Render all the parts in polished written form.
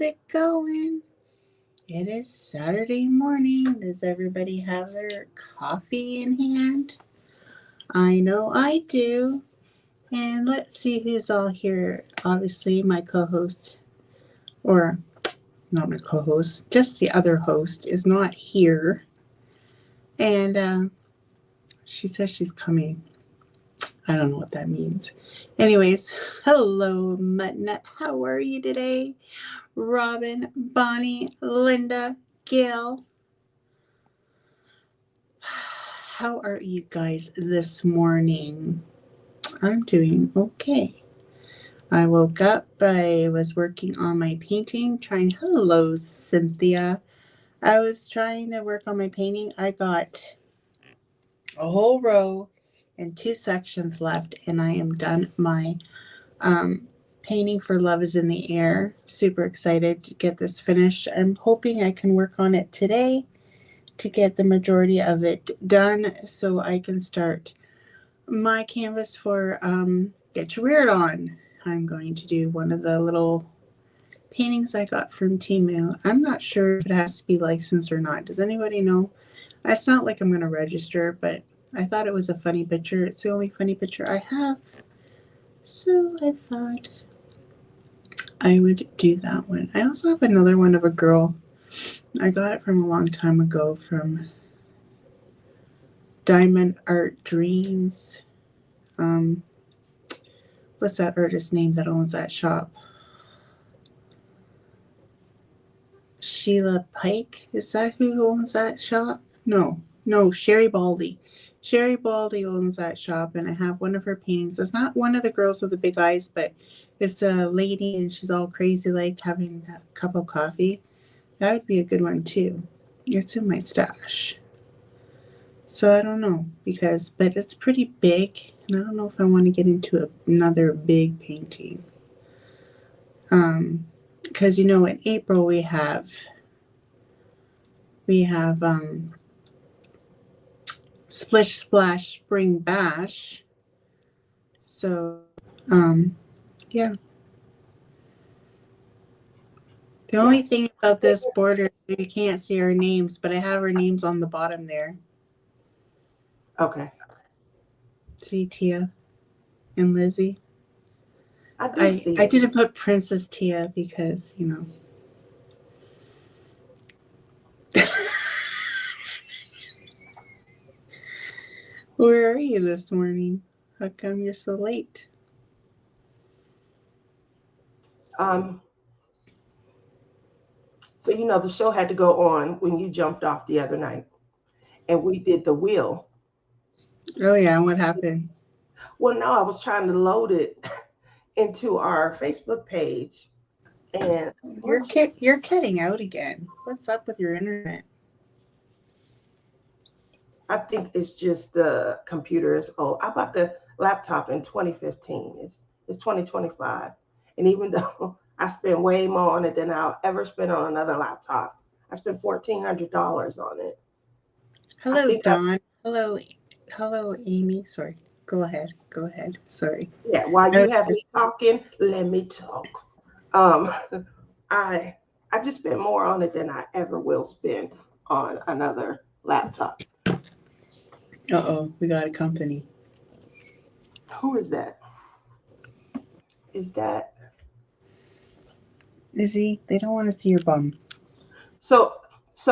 it going? It is Saturday morning. Does everybody have their coffee in hand? I know I do. And let's see who's all here. Obviously, my co host, or not my co host, just the other host, is not here. And she says she's coming. I don't know what that means. Anyways, hello, Muttnut. How are you today? Robin, Bonnie, Linda, Gail. How are you guys this morning? I'm doing okay. I woke up. I was working on my painting, hello, Cynthia. I was trying to work on my painting. I got a whole row and 2 sections left, and I am done my painting for Love is in the Air. Super excited to get this finished. I'm hoping I can work on it today to get the majority of it done so I can start my canvas for Get Your Weird On. I'm going to do one of the little paintings I got from Temu. I'm not sure if it has to be licensed or not. Does anybody know? It's not like I'm going to register, but I thought it was a funny picture. It's the only funny picture I have. So I thought I would do that one. I also have another one of a girl. I got it from a long time ago from Diamond Art Dreams. What's that artist's name that owns that shop? Sheila Pike? Is that who owns that shop? No, Sherry Baldy. Sherry Baldy owns that shop, and I have one of her paintings. It's not one of the girls with the big eyes, but it's a lady, and she's all crazy, like having a cup of coffee. That would be a good one, too. It's in my stash. So I don't know, but it's pretty big, and I don't know if I want to get into another big painting. Because, in April we have Splish Splash Spring Bash. So, yeah. The only thing about this border is you can't see our names, but I have our names on the bottom there. Okay. See Tia and Lizzie? I didn't put Princess Tia because, Where are you this morning? How come you're so late? So the show had to go on when you jumped off the other night, and we did the wheel. Oh yeah, what happened? Well, no, I was trying to load it into our Facebook page, and you're cutting out again. What's up with your internet? I think it's just the computer is old. I bought the laptop in 2015. It's 2025, and even though I spent way more on it than I'll ever spend on another laptop, I spent $1,400 on it. Hello, Dawn. Hello, Amy. Sorry. Go ahead. Sorry. Yeah, while you have me talking, let me talk. I just spent more on it than I ever will spend on another laptop. Uh-oh, we got a company. Who is that? Is that Izzy? They don't want to see your bum. So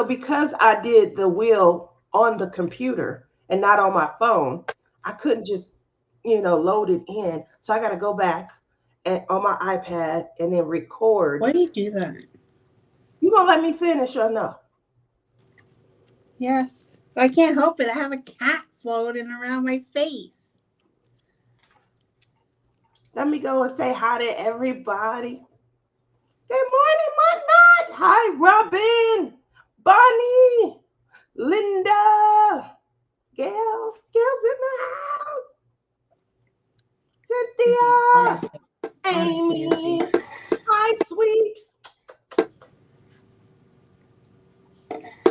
because I did the wheel on the computer and not on my phone, I couldn't just, load it in. So I got to go back and on my iPad and then record. Why do you do that? You gonna let me finish or no? Yes. I can't help it. I have a cat floating around my face. Let me go and say hi to everybody. Good morning, my nut. Hi, Robin, Bonnie, Linda, Gail's in the house. Cynthia, Amy. Hi, sweeps.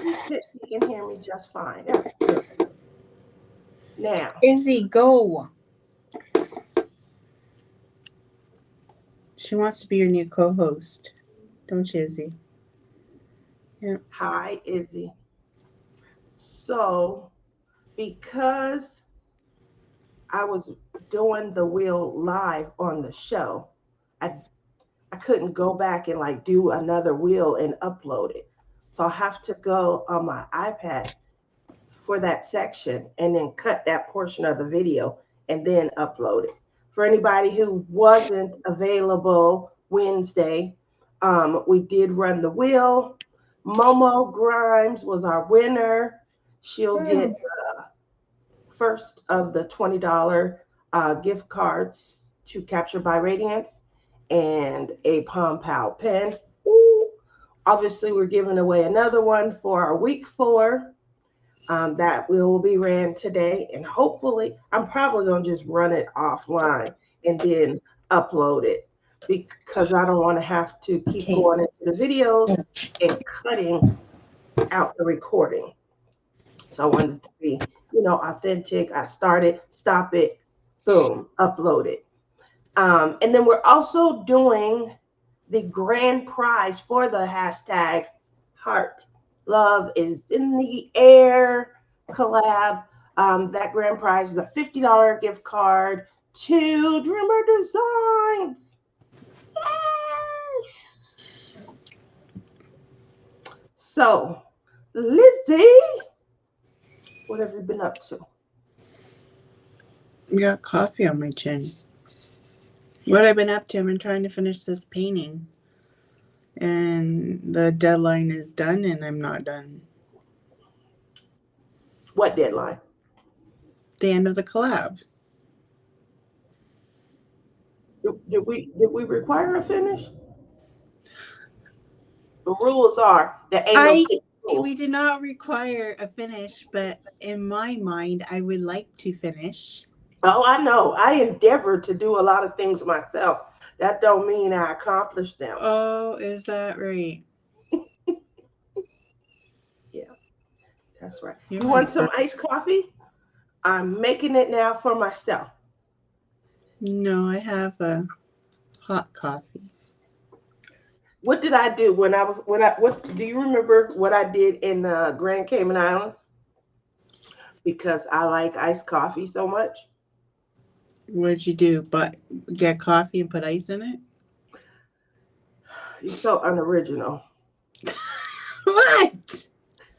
You can hear me just fine. That's good. Now, Izzy, go. She wants to be your new co-host. Coach Izzy. Yeah. Hi, Izzy. So, because I was doing the wheel live on the show, I I couldn't go back and like do another wheel and upload it. So I have to go on my iPad for that section and then cut that portion of the video and then upload it. For anybody who wasn't available Wednesday, we did run the wheel. Momo Grimes was our winner. She'll get first of the $20 gift cards to Captured by Radiance and a Palm Pal pen. Ooh. Obviously, we're giving away another one for our week 4 that will be ran today. And hopefully, I'm probably going to just run it offline and then upload it because I don't want to have to keep Okay. going into the videos and cutting out the recording. So I wanted to be, authentic. I started, stop it, boom, upload it. And then we're also doing the grand prize for the hashtag heart. Love is in the air collab. That grand prize is a $50 gift card to Dreamer Designs. So, Lizzie, what have you been up to? I got coffee on my chin. What I've been up to, I've been trying to finish this painting. And the deadline is done and I'm not done. What deadline? The end of the collab. Did we require a finish? The rules are there ain't no sticking rules. We do not require a finish, but in my mind, I would like to finish. Oh, I know. I endeavor to do a lot of things myself. That don't mean I accomplish them. Oh, is that right? Yeah, that's right. You're You my want some iced coffee? I'm making it now for myself. No, I have a hot coffee. What did I do what do you remember what I did in Grand Cayman Islands? Because I like iced coffee so much. What'd you do? But get coffee and put ice in it? You're so unoriginal. What?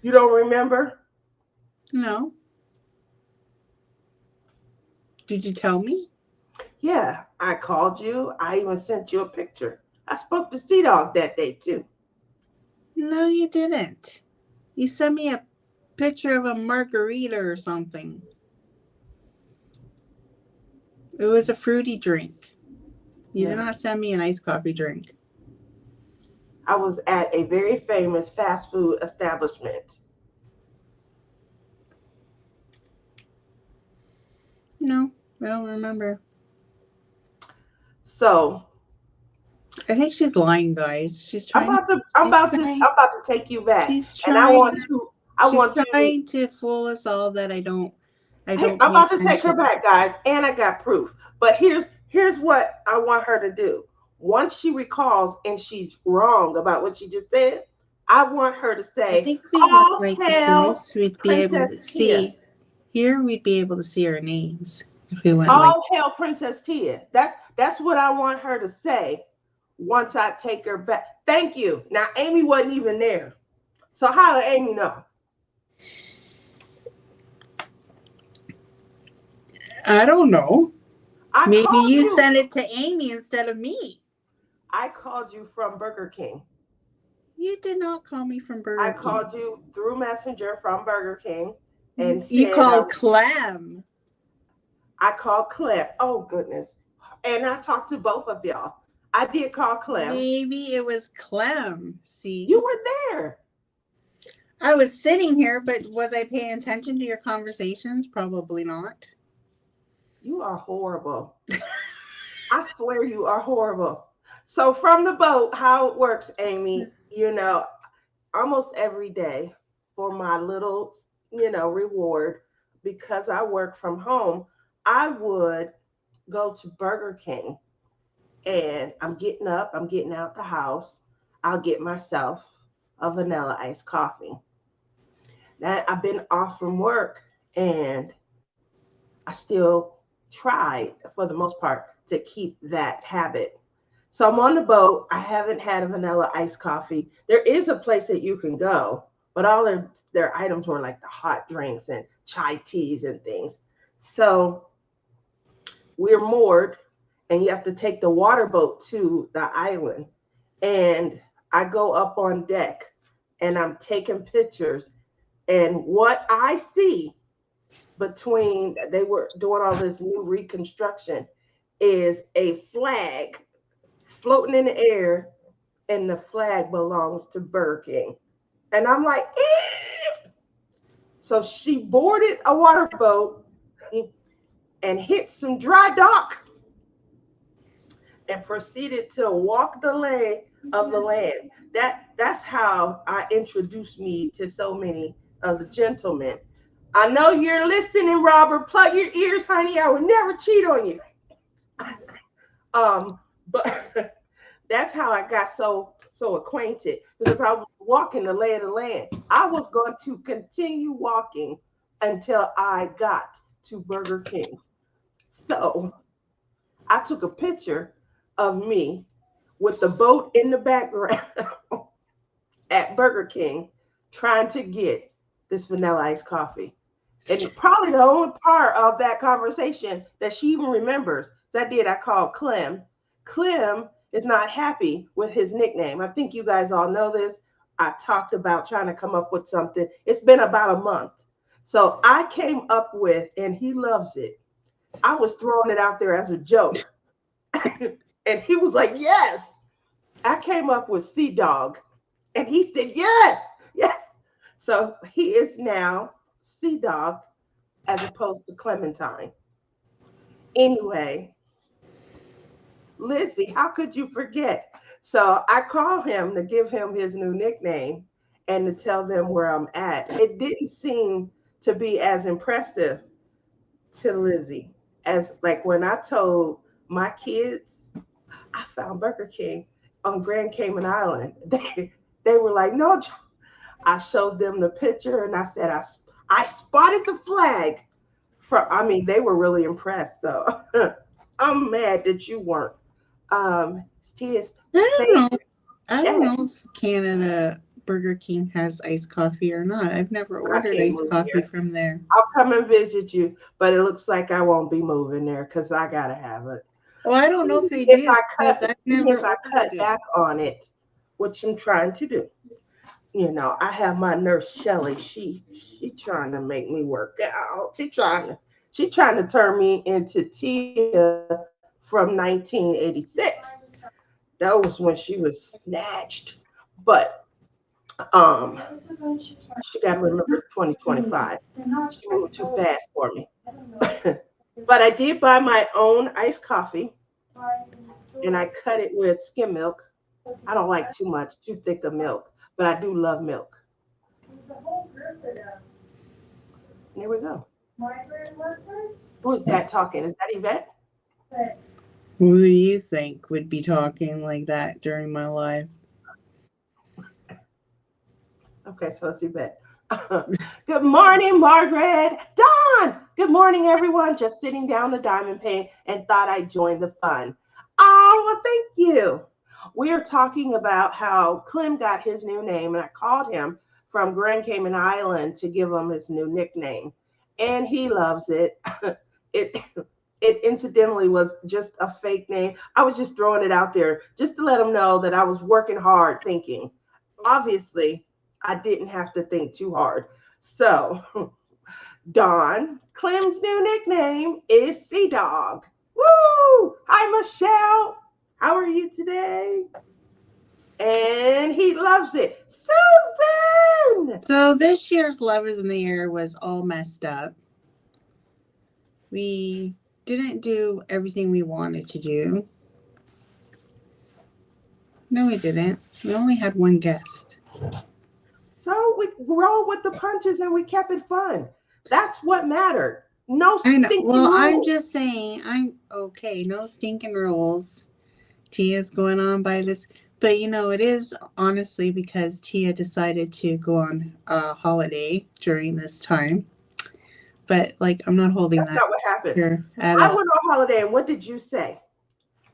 You don't remember? No. Did you tell me? Yeah, I called you. I even sent you a picture. I spoke to Sea Dog that day too. No, you didn't. You sent me a picture of a margarita or something. It was a fruity drink. You did No. not send me an iced coffee drink. I was at a very famous fast food establishment. No, I don't remember. So I think she's lying, guys. I'm about to I'm She's about to trying. I'm about to take you back. She's And I want trying. to I She's want you trying to fool us all that I don't hey, I'm pay about to take her attention. back, guys, and I got proof. But here's what I want her to do. Once she recalls and she's wrong about what she just said, I want her to I say, think if we went "All like hail this, we'd be able Princess to Tia." see. Here, we'd be able to see our names if we went like. All hail Princess Tia. That's what I want her to say once I take her back. Thank you. Now Amy wasn't even there. So how did Amy know? I don't know. I Maybe called you you. sent it to Amy instead of me. I called you from Burger King. You did not call me from I Burger King. called you through Messenger from Burger King and You said called Clem. I called Clem. Oh goodness. And I talked to both of y'all. I did call Clem. Maybe it was Clem. See? You were there. I was sitting here, but was I paying attention to your conversations? Probably not. You are horrible. I swear you are horrible. So from the boat, how it works, Amy, almost every day for my little, reward, because I work from home, I would go to Burger King and I'm getting up, I'm getting out the house. I'll get myself a vanilla iced coffee. Now I've been off from work and I still tried for the most part to keep that habit. So I'm on the boat. I haven't had a vanilla iced coffee. There is a place that you can go, but all their items were like the hot drinks and chai teas and things. So we're moored and you have to take the water boat to the island. And I go up on deck and I'm taking pictures. And what I see between they were doing all this new reconstruction is a flag floating in the air, and the flag belongs to Burger King. And I'm like, "Eh." So she boarded a water boat and hit some dry dock and proceeded to walk the lay of the land. That's how I introduced me to so many of the gentlemen. I know you're listening, Robert. Plug your ears, honey. I would never cheat on you. But that's how I got so acquainted because I was walking the lay of the land. I was going to continue walking until I got to Burger King. So I took a picture of me with the boat in the background at Burger King trying to get this vanilla iced coffee. And probably the only part of that conversation that she even remembers that I called Clem. Clem is not happy with his nickname. I think you guys all know this. I talked about trying to come up with something. It's been about a month. So I came up with, and he loves it. I was throwing it out there as a joke. And he was like, yes. I came up with Sea Dog. And he said, yes, yes. So he is now Sea Dog as opposed to Clementine. Anyway, Lizzie, how could you forget? So I called him to give him his new nickname and to tell them where I'm at. It didn't seem to be as impressive to Lizzie as like when I told my kids I found Burger King on Grand Cayman Island. They were like, no, I showed them the picture and I said, I spotted the flag. I mean, they were really impressed. So I'm mad that you weren't. It's Tia's I don't know. favorite. I don't Yes, know if Canada Burger King has iced coffee or not. I've never I ordered can't iced move coffee here. from there. I'll come and visit you, but it looks like I won't be moving there because I gotta have it. Well, I don't know if they If do I because I've even never if I ordered cut it. back on it, which I'm trying to do. I have my nurse Shelly. She trying to make me work out. She trying to turn me into Tia from 1986. That was when she was snatched. But um, she got to remember it's 2025. She moved too fast for me. But I did buy my own iced coffee and I cut it with skim milk. I don't like too thick of milk, but I do love milk. There we go. Who is that talking? Is that Yvette? Who do you think would be talking like that during my life? Okay, so it's Yvette. Good morning, Margaret. Don! Good morning, everyone. Just sitting down the diamond pane and thought I'd join the fun. Oh, well, thank you. We are talking about how Clem got his new name, and I called him from Grand Cayman Island to give him his new nickname. And he loves it. it it incidentally was just a fake name. I was just throwing it out there just to let him know that I was working hard thinking. Obviously, I didn't have to think too hard. So, Don, Clem's new nickname is Sea Dog. Woo! Hi, Michelle. How are you today? And he loves it. Susan! So this year's Love is in the Air was all messed up. We didn't do everything we wanted to do. No, we didn't. We only had one guest. So we rolled with the punches and we kept it fun. That's what mattered. No I know. stinking Well, I'm rules. just saying, I'm okay. No stinking rules. Tia's going on by this. But it is honestly because Tia decided to go on a holiday during this time. But like, I'm not holding That's that not what happened. here at I all. went on holiday, and what did you say?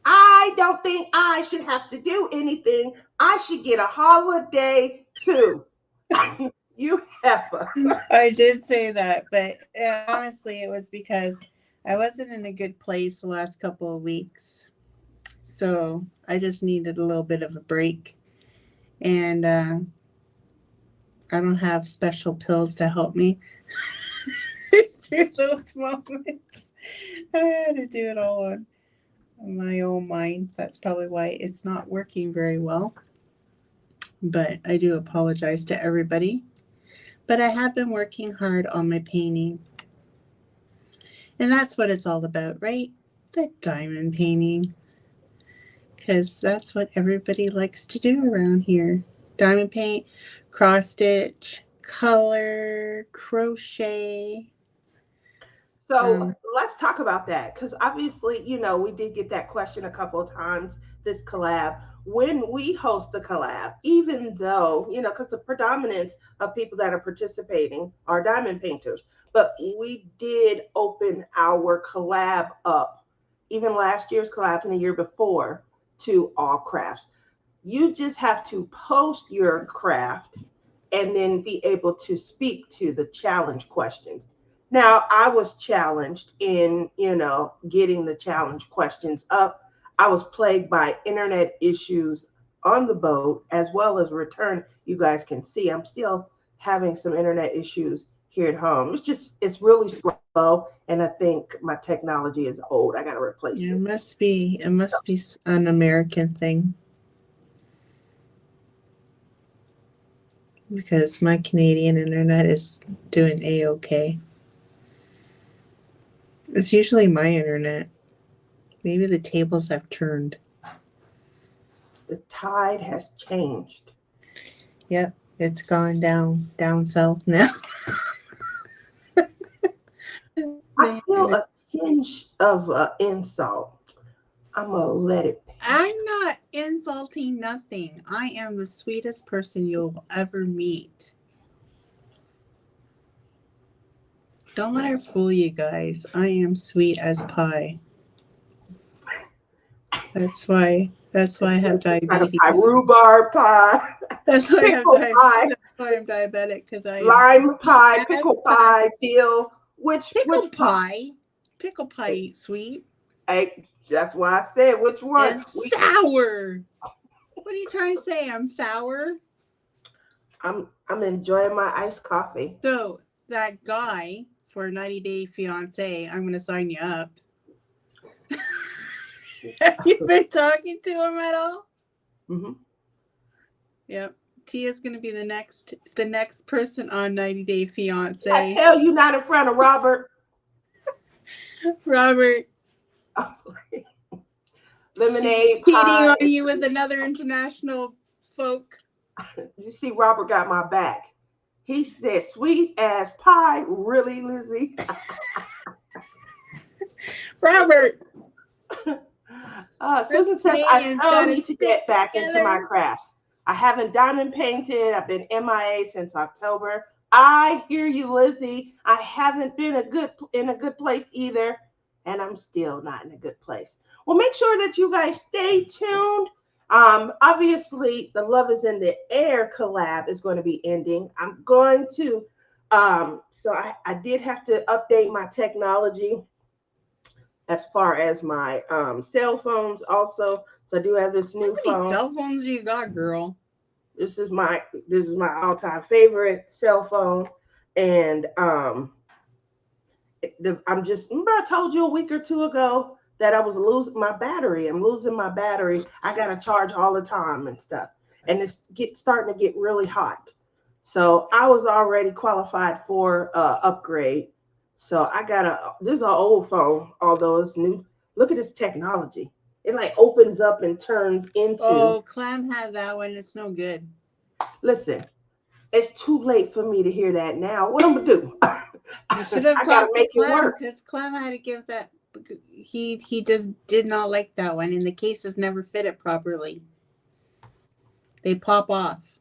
I don't think I should have to do anything. I should get a holiday too. You heifer. I did say that, but honestly, it was because I wasn't in a good place the last couple of weeks. So I just needed a little bit of a break. And I don't have special pills to help me through those moments. I had to do it all on my own mind. That's probably why it's not working very well. But I do apologize to everybody. But I have been working hard on my painting. And that's what it's all about, right? The diamond painting. Because that's what everybody likes to do around here. Diamond paint, cross stitch, color, crochet. So Um, let's talk about that because obviously, we did get that question a couple of times this collab. When we host a collab, even though, because the predominance of people that are participating are diamond painters, but we did open our collab up, even last year's collab and the year before, to all crafts. You just have to post your craft and then be able to speak to the challenge questions. Now, I was challenged in, getting the challenge questions up. I was plagued by internet issues on the boat as well as return. You guys can see I'm still having some internet issues here at home. It's really slow. And I think my technology is old. I got to replace it it. must be it must be an American thing because my Canadian internet is doing a-okay. It's usually my internet. Maybe the tables have turned. The tide has changed. Yep, it's gone down south now. I The feel internet. a tinge of insult. I'm going to let it pass. I'm not insulting nothing. I am the sweetest person you'll ever meet. Don't let her fool you guys. I am sweet as pie. That's why I have What kind of pie? diabetes. Rhubarb pie, That's why I have pickle pie, that's why I'm diabetic because I am lime sweet pie, as pickle pie. pie, dill. Which Pickle pie? pie. Pickle pie ain't sweet. Hey, that's why I said which one. It's sour. What are you trying to say? I'm sour? I'm enjoying my iced coffee. So that guy for 90-Day Fiance, I'm gonna sign you up. Have you been talking to him at all? Hmm. Yep. Tia's gonna be the next person on 90-Day I Fiance. tell you, not in front of Robert. Robert, she's Lemonade cheating pie. on you with another international folk. You see, Robert got my back. He said, "Sweet as pie." Really, Lizzie? Robert, us Susan says, I Canadians so gotta need to get stick back into my together. crafts. I haven't diamond painted. I've been MIA since October. I hear you, Lizzie. I haven't been in a good place either, and I'm still not in a good place. Well, make sure that you guys stay tuned. Obviously, the Love is in the Air collab is going to be ending. I'm going to, so I did have to update my technology as far as my cell phones also. So I do have this How new many phone. cell phones do you got, girl? This is my all-time favorite cell phone. And I'm just, remember I told you a week or two ago that I was losing my battery. I'm losing my battery. I got to charge all the time and stuff. And it's starting to get really hot. So I was already qualified for upgrade. So this is an old phone, although it's new. Look at this technology. It like opens up and turns into, Oh, Clam had that one. It's no good. listen, it's too late for me to hear that now. What I'm going to do? You should have I got to talked to make it Clem work. because Clem had to give that. He just did not like that one, and the cases never fit it properly. They pop off.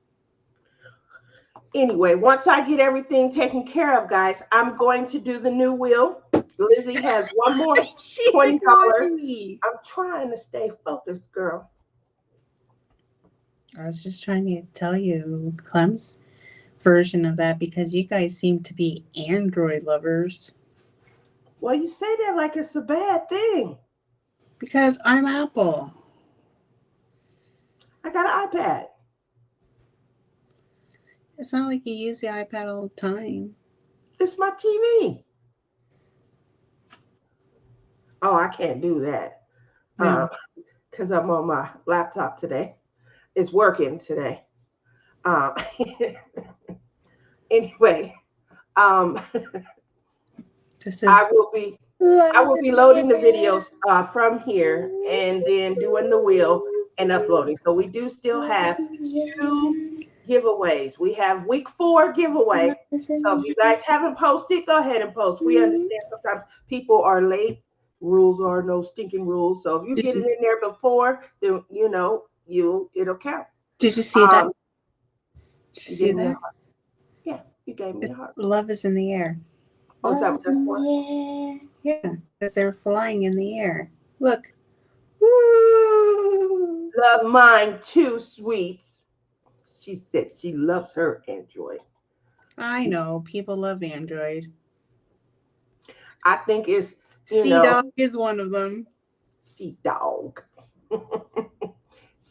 Anyway, once I get everything taken care of, guys, I'm going to do the new wheel. Lizzie has one more She's $20. ignoring me. I'm trying to stay focused, girl. I was just trying to tell you Clem's version of that because you guys seem to be Android lovers. Well, you say that like it's a bad thing. Because I'm Apple. I got an iPad. It's not like you use the iPad all the time. It's my TV. Oh, I can't do that. No. Because I'm on my laptop today. It's working today. Um, anyway, This is I will be loading the videos from here and then doing the wheel and uploading. So we do still have 2 giveaways. We have week 4 giveaway. So if you guys haven't posted, go ahead and post. We understand sometimes people are late. Rules are no stinking rules. So if you get it in there before, then it'll count. Did you see that? Did you You see gave me a that? heart. Yeah, you gave me a heart. Love is in the air. Oh, is that what that's for? Yeah, because they're flying in the air. Look. Woo! Love mine too, sweets. She said she loves her Android. I know. People love Android. I think it's, Sea Dog is one of them. Sea Dog.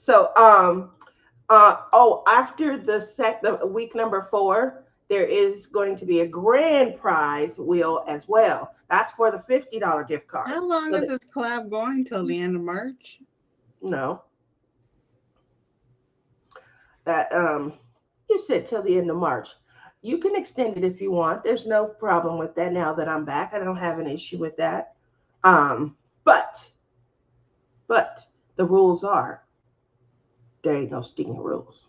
So, after the week number 4, there is going to be a grand prize wheel as well. That's for the $50 gift card. How long is this collab going till the end of March? No. That you said till the end of March. You can extend it if you want. There's no problem with that now that I'm back. I don't have an issue with that. But the rules are there ain't no stinking rules.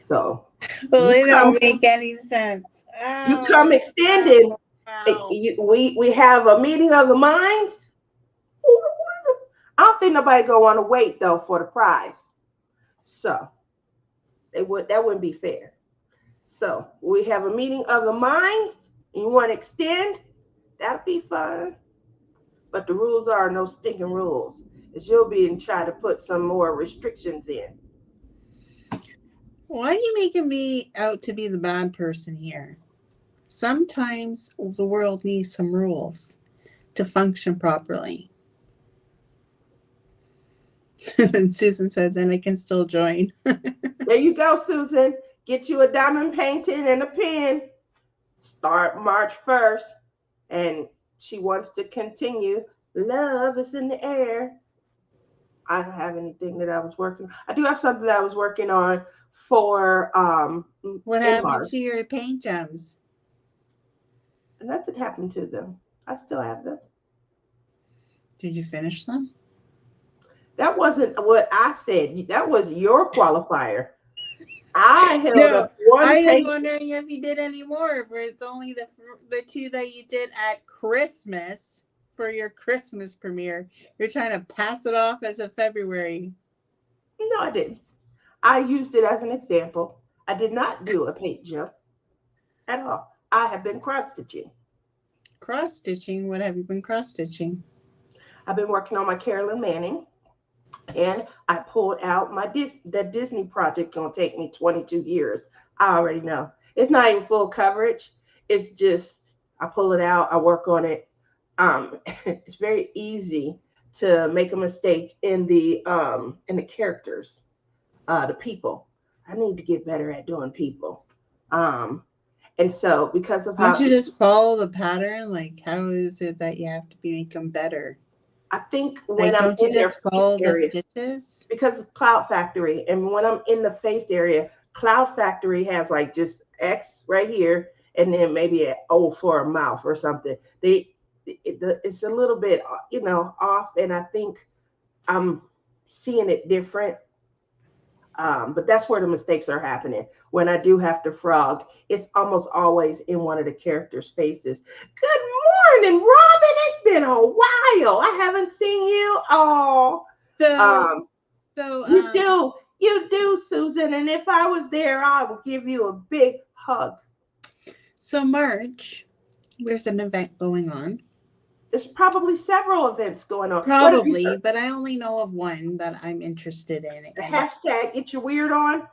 So they don't make any sense. You come extended. We have a meeting of the minds. I don't think nobody gonna want to wait though for the prize. So that wouldn't be fair. So we have a meeting of the minds. And you want to extend? That'll be fun. But the rules are no stinking rules. As you'll be and try to put some more restrictions in. Why are you making me out to be the bad person here? Sometimes the world needs some rules to function properly. And Susan said, then I can still join. There you go, Susan. Get you a diamond painting and a pen. Start March 1st. And she wants to continue. Love is in the air. I don't have anything that I was working on. I do have something that I was working on for what happened to your paint gems? Nothing happened to them. I still have them. Did you finish them? That wasn't what I said. That was your qualifier. I held up one I paint. was wondering if you did any more, but it's only the 2 that you did at Christmas for your Christmas premiere. You're trying to pass it off as a February. No, I didn't. I used it as an example. I did not do a paint job at all. I have been cross-stitching. Cross-stitching? What have you been cross-stitching? I've been working on my Carolyn Manning. And I pulled out that Disney project gonna take me 22 years. I already know. It's not even full coverage. It's just I pull it out, I work on it. It's very easy to make a mistake in the characters, the people. I need to get better at doing people. And so because of don't you just follow the pattern? Like, how is it that you have to make them better? I think when like, I'm don't you in just their follow face area, the stitches? because it's Cloud Factory, and when I'm in the face area, Cloud Factory has like just X right here, and then maybe an O for a mouth or something. It's a little bit off, and I think I'm seeing it different. But that's where the mistakes are happening. When I do have to frog, it's almost always in one of the characters' faces. Good morning, Robin. It's been a while. I haven't seen you. Oh, So, You do, Susan. And if I was there, I would give you a big hug. so March, there's an event going on. There's probably several events going on. What have you Probably, heard? but I only know of one that I'm interested in. The And hashtag Get Your Weird On?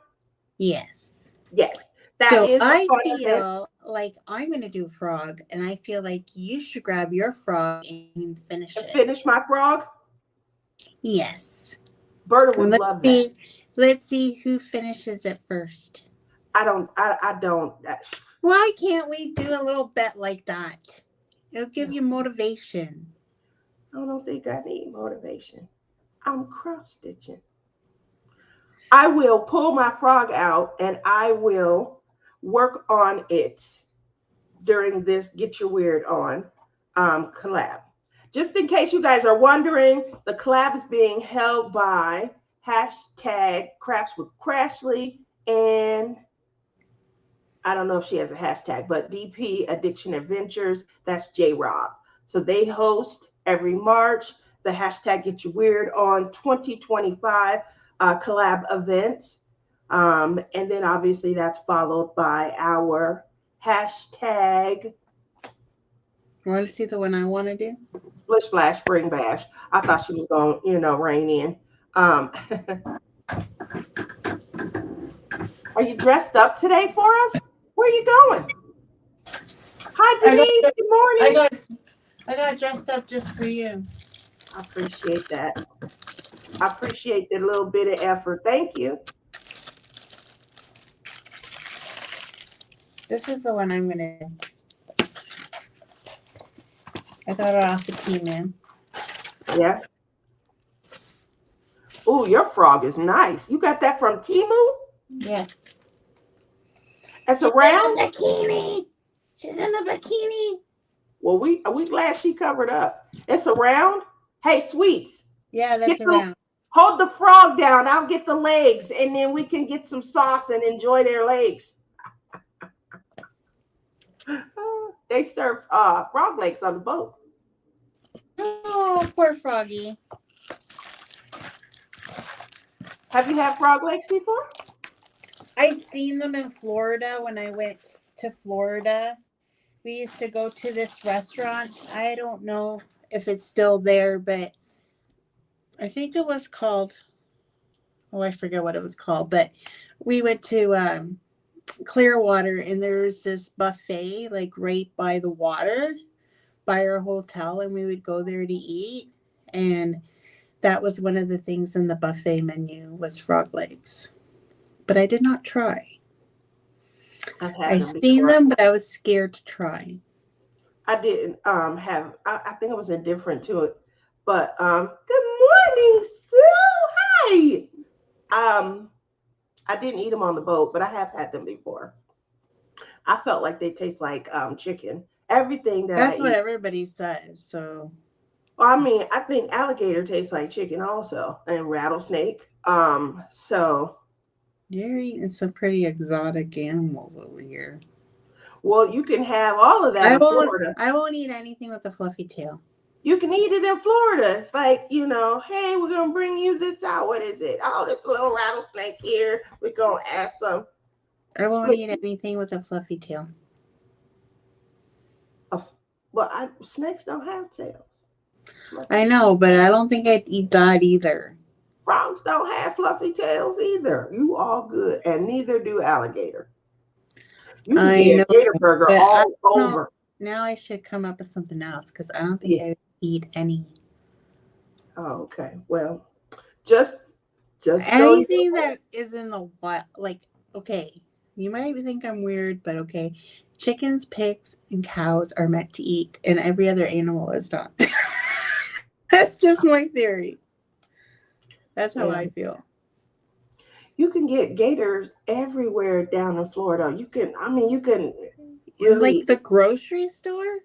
yes. Yes, that So is a I fun event. feel like I'm going to do frog, and I feel like you should grab your frog and finish And it. finish my frog. Yes. Berta And would love that. let's see who finishes it first. I don't. Why can't we do a little bet like that? It'll give No, you motivation. I don't think I need motivation. I'm cross stitching. I will pull my frog out and I will work on it during this Get Your Weird On collab. Just in case you guys are wondering, the collab is being held by hashtag Crafts with Crashly and I don't know if she has a hashtag, but DP Addiction Adventures. That's J Rob. So they host every March the hashtag Get Your Weird On 2025 collab event. And then obviously that's followed by our hashtag Want to see the one I want to do? Splish Splash Spring Bash. I thought she was going to, rein in. Um, are you dressed up today for us? Where are you going? Hi, I got, Denise. Good I morning. got, I got dressed up just for you. I appreciate that. I appreciate the little bit of effort. Thank you. This is the one I'm going to. I got it off the team, man. Yeah. Oh, your frog is nice. You got that from Timu? Yeah. It's She's around? in a bikini. She's in a bikini. Well, we glad she covered up. It's around. Hey, sweets. Yeah, Get that's the around. hold the frog down. I'll get the legs, and then we can get some sauce and enjoy their legs. They serve frog legs on the boat. Oh, poor froggy. Have you had frog legs before? I seen them in Florida when I went to Florida. We used to go to this restaurant. I don't know if it's still there, but I think it was called, oh, I forget what it was called, but we went to Clearwater and there was this buffet like right by the water by our hotel, and we would go there to eat. And that was one of the things in the buffet menu was frog legs. But I did not try. I've had I them seen before. them, but I was scared to try. I didn't have I think it was indifferent to it. But good morning, Sue. Hi. I didn't eat them on the boat, but I have had them before. I felt like they taste like chicken. Everything that I That's what eat. everybody says. So Well, I mean, I think alligator tastes like chicken also, and rattlesnake. So you're eating some pretty exotic animals over here. well, you can have all of that I in won't. Florida. I won't eat anything with a fluffy tail. You can eat it in Florida. It's like, hey, we're gonna bring you this out. What is it? Oh, this little rattlesnake here. We're gonna add some I won't split. eat anything with a fluffy tail. Of, well, snakes don't have tails. I Fluffy. know, but I don't think I'd eat that either. Frogs don't have fluffy tails either. You all good, and neither do alligator. You can I get know, gator burger but I all don't know. over. Now I should come up with something else because I don't think Yeah. I would eat any. Oh, okay. Well, just so you Anything know. that is in the wild, like, okay, you might think I'm weird, but okay. Chickens, pigs, and cows are meant to eat, and every other animal is not. That's just my theory. That's how Yeah. I feel. You can get gators everywhere down in Florida. You can In like really, the grocery store?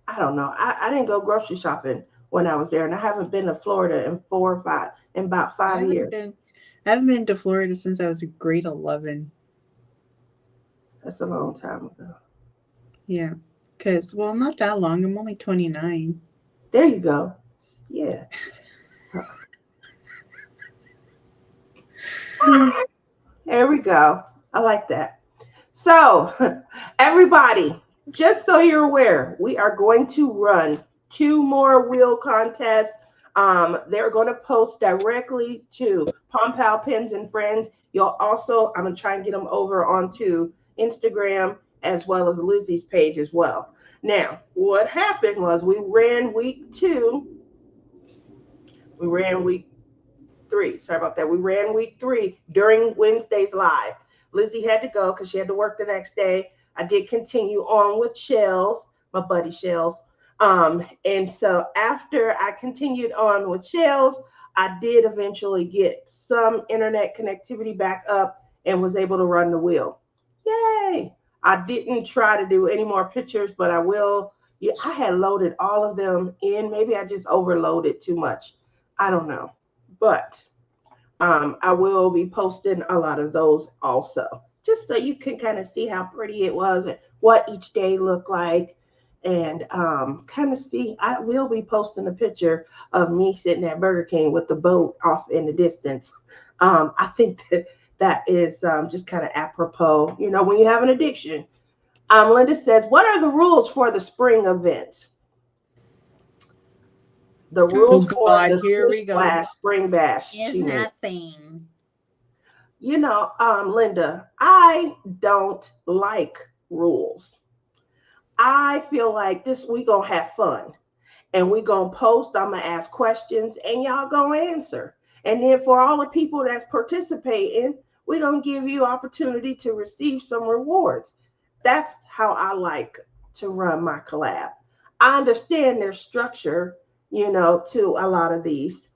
I don't know. I didn't go grocery shopping when I was there, and I haven't been to Florida in about I five haven't years. been I haven't been to Florida since I was in grade 11. That's a long time ago. Yeah. Cause well, not that long. I'm only 29. There you go. Yeah. There we go. I like that. So, everybody, just so you're aware, we are going to run two more wheel contests. They're going to post directly to Pom Pal Pins and Friends. You'll also, I'm going to try and get them over onto Instagram as well as Lizzie's page as well. Now, what happened was we ran week two, we ran week three. Sorry about that. We ran week three during Wednesday's live. Lizzie had to go because she had to work the next day. I did continue on with Shells, my buddy Shells. And so after I continued on with Shells, I did eventually get some internet connectivity back up and was able to run the wheel. Yay! I didn't try to do any more pictures, but I will. Yeah, I had loaded all of them in. Maybe I just overloaded too much. I don't know. But I will be posting a lot of those also, just so you can kind of see how pretty it was and what each day looked like. And kind of see, I will be posting a picture of me sitting at Burger King with the boat off in the distance. I think that that is just kind of apropos, when you have an addiction. Linda says, what are the rules for the spring event? The Oh rules for God, the here Splish we go. Splash Spring Bash, Is she means. nothing. Linda, I don't like rules. I feel like this we gonna have fun and we gonna post. I'm gonna ask questions and y'all gonna answer. And then for all the people that's participating, we're gonna give you opportunity to receive some rewards. That's how I like to run my collab. I understand there's structure, to a lot of these,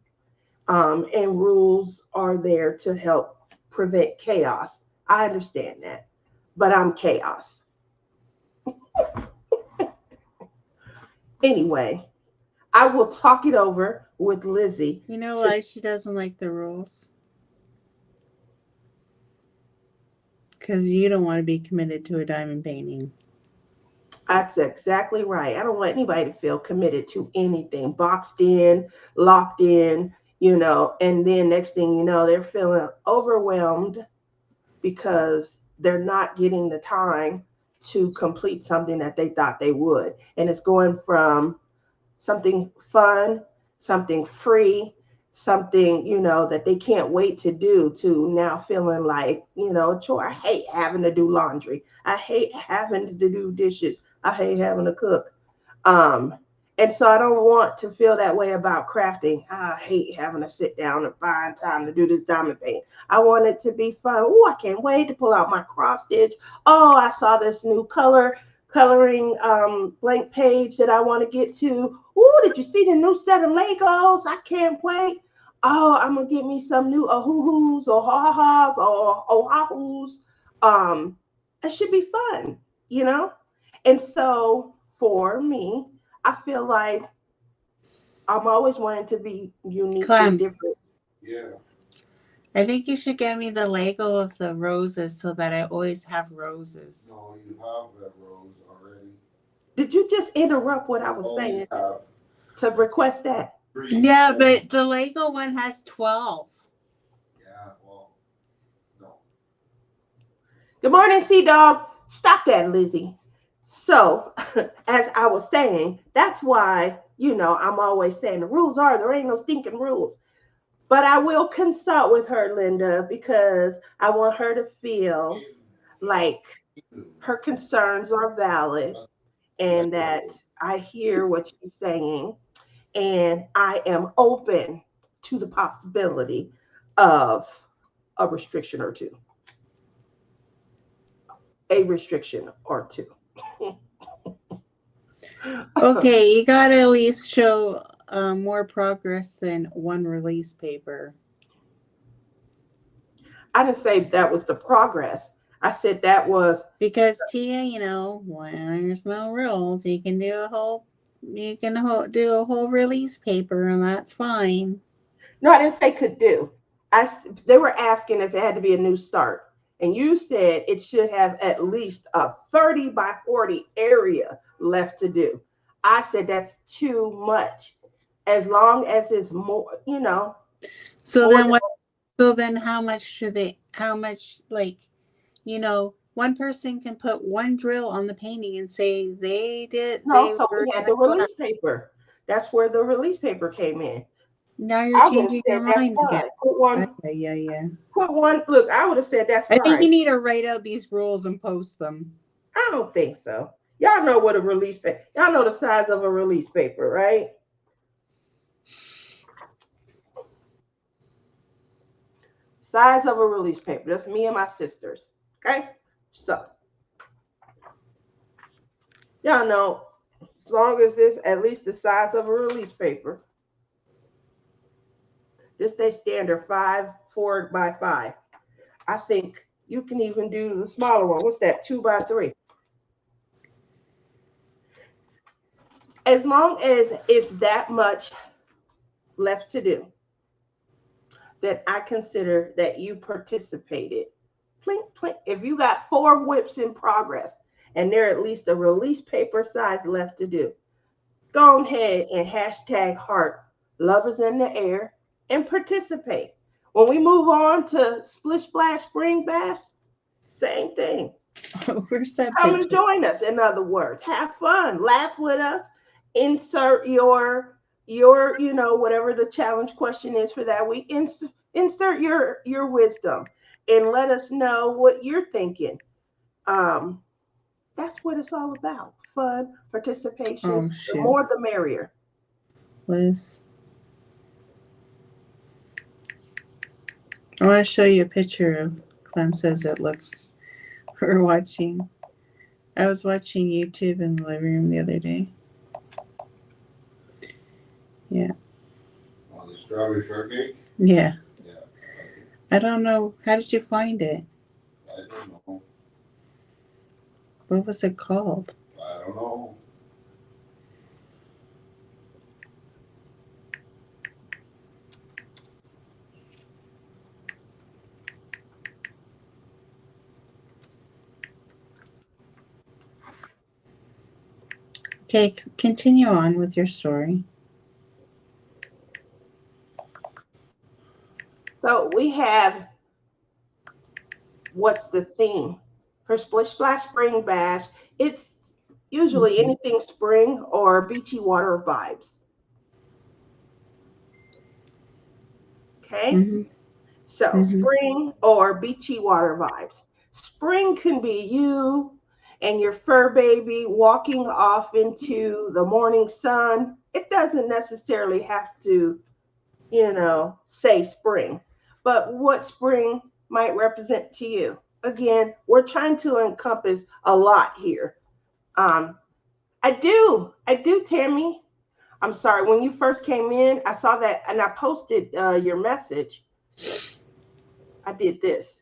and rules are there to help prevent chaos. I understand that, but I'm chaos. Anyway, I will talk it over with Lizzie. You know To, why she doesn't like the rules? Because you don't want to be committed to a diamond painting. that's exactly right. I don't want anybody to feel committed to anything, boxed in, locked in, and then next thing you know, they're feeling overwhelmed because they're not getting the time to complete something that they thought they would. And it's going from something fun, something free, something, that they can't wait to do to now feeling like, a chore. I hate having to do laundry. I hate having to do dishes. I hate having to cook. Um, and so I don't want to feel that way about crafting. I hate having to sit down and find time to do this diamond paint. I want it to be fun. Oh, I can't wait to pull out my cross stitch. Oh, I saw this new coloring blank page that I want to get to. Oh, did you see the new set of Legos? I can't wait. Oh, I'm gonna get me some new ahoo-hoos or ha-ha-has or oahu-hoos. It should be fun, you know? And so for me, I feel like I'm always wanting to be unique and Clem, different. Yeah. I think you should get me the Lego of the roses so that I always have roses. No, you have that rose already. Did you just interrupt what I You was always saying have to request that? three. Yeah, but the Lego one has 12. Yeah, well, no. Good morning, Sea Dog. Stop that, Lizzie. So, as I was saying, that's why, I'm always saying the rules are there ain't no stinking rules. But I will consult with her, Linda, because I want her to feel like her concerns are valid and that Lego. I hear what she's saying and I am open to the possibility of a restriction or two. A restriction or two. Okay, you gotta at least show more progress than one release paper. I didn't say that was the progress. I said that was. Because Tia, when there's no rules, do a whole release paper, and that's fine. No, I didn't say could do. They were asking if it had to be a new start, and you said it should have at least a 30 by 40 area left to do. I said that's too much. As long as it's more, So more then than what? So then how much, like, one person can put one drill on the painting and say No, they so were we had gonna the go out. release paper. That's where the release paper came in. Now you're I would have changing your said that's mind again. fine. Yeah. Put one. Look, I would have said that's I think fine. you need to write out these rules and post them. I don't think so. Y'all know what a release paper. Y'all know the size of a release paper, right? Size of a release paper. That's me and my sisters. Okay, so y'all know as long as it's at least the size of a release paper. Just stay standard 5 4 by 5. I think you can even do the smaller one. What's that? 2 by 3. As long as it's that much left to do, then I consider that you participated. Plink, plink. If you got 4 whips in progress and there at least a release paper size left to do, go ahead and hashtag heart love is in the air and participate. When we move on to Splish Splash Spring Bash, same thing. Where's that Come and picture? join us. In other words, have fun, laugh with us, insert your whatever the challenge question is for that week. Insert your wisdom and let us know what you're thinking. Um, that's what it's all about. Fun, participation. Oh The shoot. more the merrier. Liz. I want to show you a picture of Clem says it look we're watching. I was watching YouTube in the living room the other day. Yeah. Oh, the strawberry shortcake? Yeah. Yeah, I like it. I don't know. How did you find it? I don't know. What was it called? I don't know. Okay, continue on with your story. So we have what's the theme for Splish Splash Spring Bash? It's usually Mm-hmm. anything spring or beachy water vibes. Okay. Mm-hmm. So, Mm-hmm. spring or beachy water vibes. Spring can be you and your fur baby walking off into the morning sun. It doesn't necessarily have to, say spring, but what spring might represent to you. Again, we're trying to encompass a lot here. Um, I do, Tammy. I'm sorry. When you first came in, I saw that and I posted your message. I did this.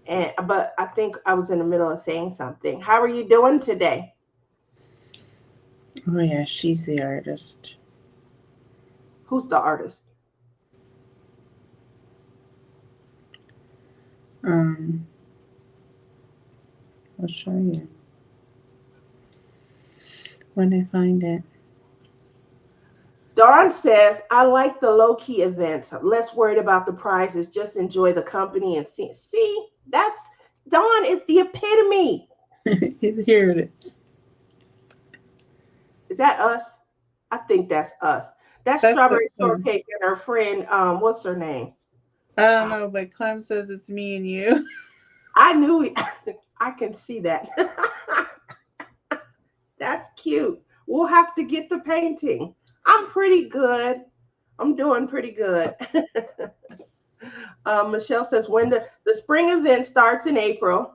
But I think I was in the middle of saying something. How are you doing today? Oh yeah, she's the artist. Who's the artist? Um, I'll show you when I find it. Dawn says, I like the low key events. I'm less worried about the prizes. Just enjoy the company and see. See, that's Dawn is the epitome. Here it is. Is that us? I think that's us. That's That's the strawberry Clem. shortcake and her friend. What's her name? I don't Uh, know, but Clem says it's me and you. I knew it. I can see that. That's cute. We'll have to get the painting. I'm pretty good. I'm doing pretty good. Michelle says when the spring event starts in April,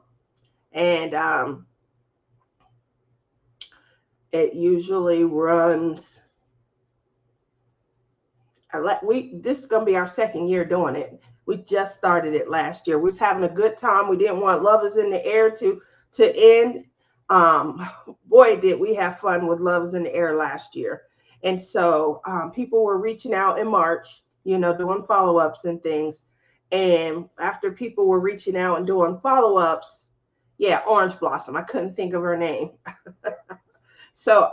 and it usually runs. This is gonna be our second year doing it. We just started it last year. We was having a good time. We didn't want Love is in the Air to end. Boy, did we have fun with Love is in the Air last year. And so people were reaching out in March, doing follow-ups and things. And after people were reaching out and doing follow-ups, yeah, Orange Blossom. I couldn't think of her name. So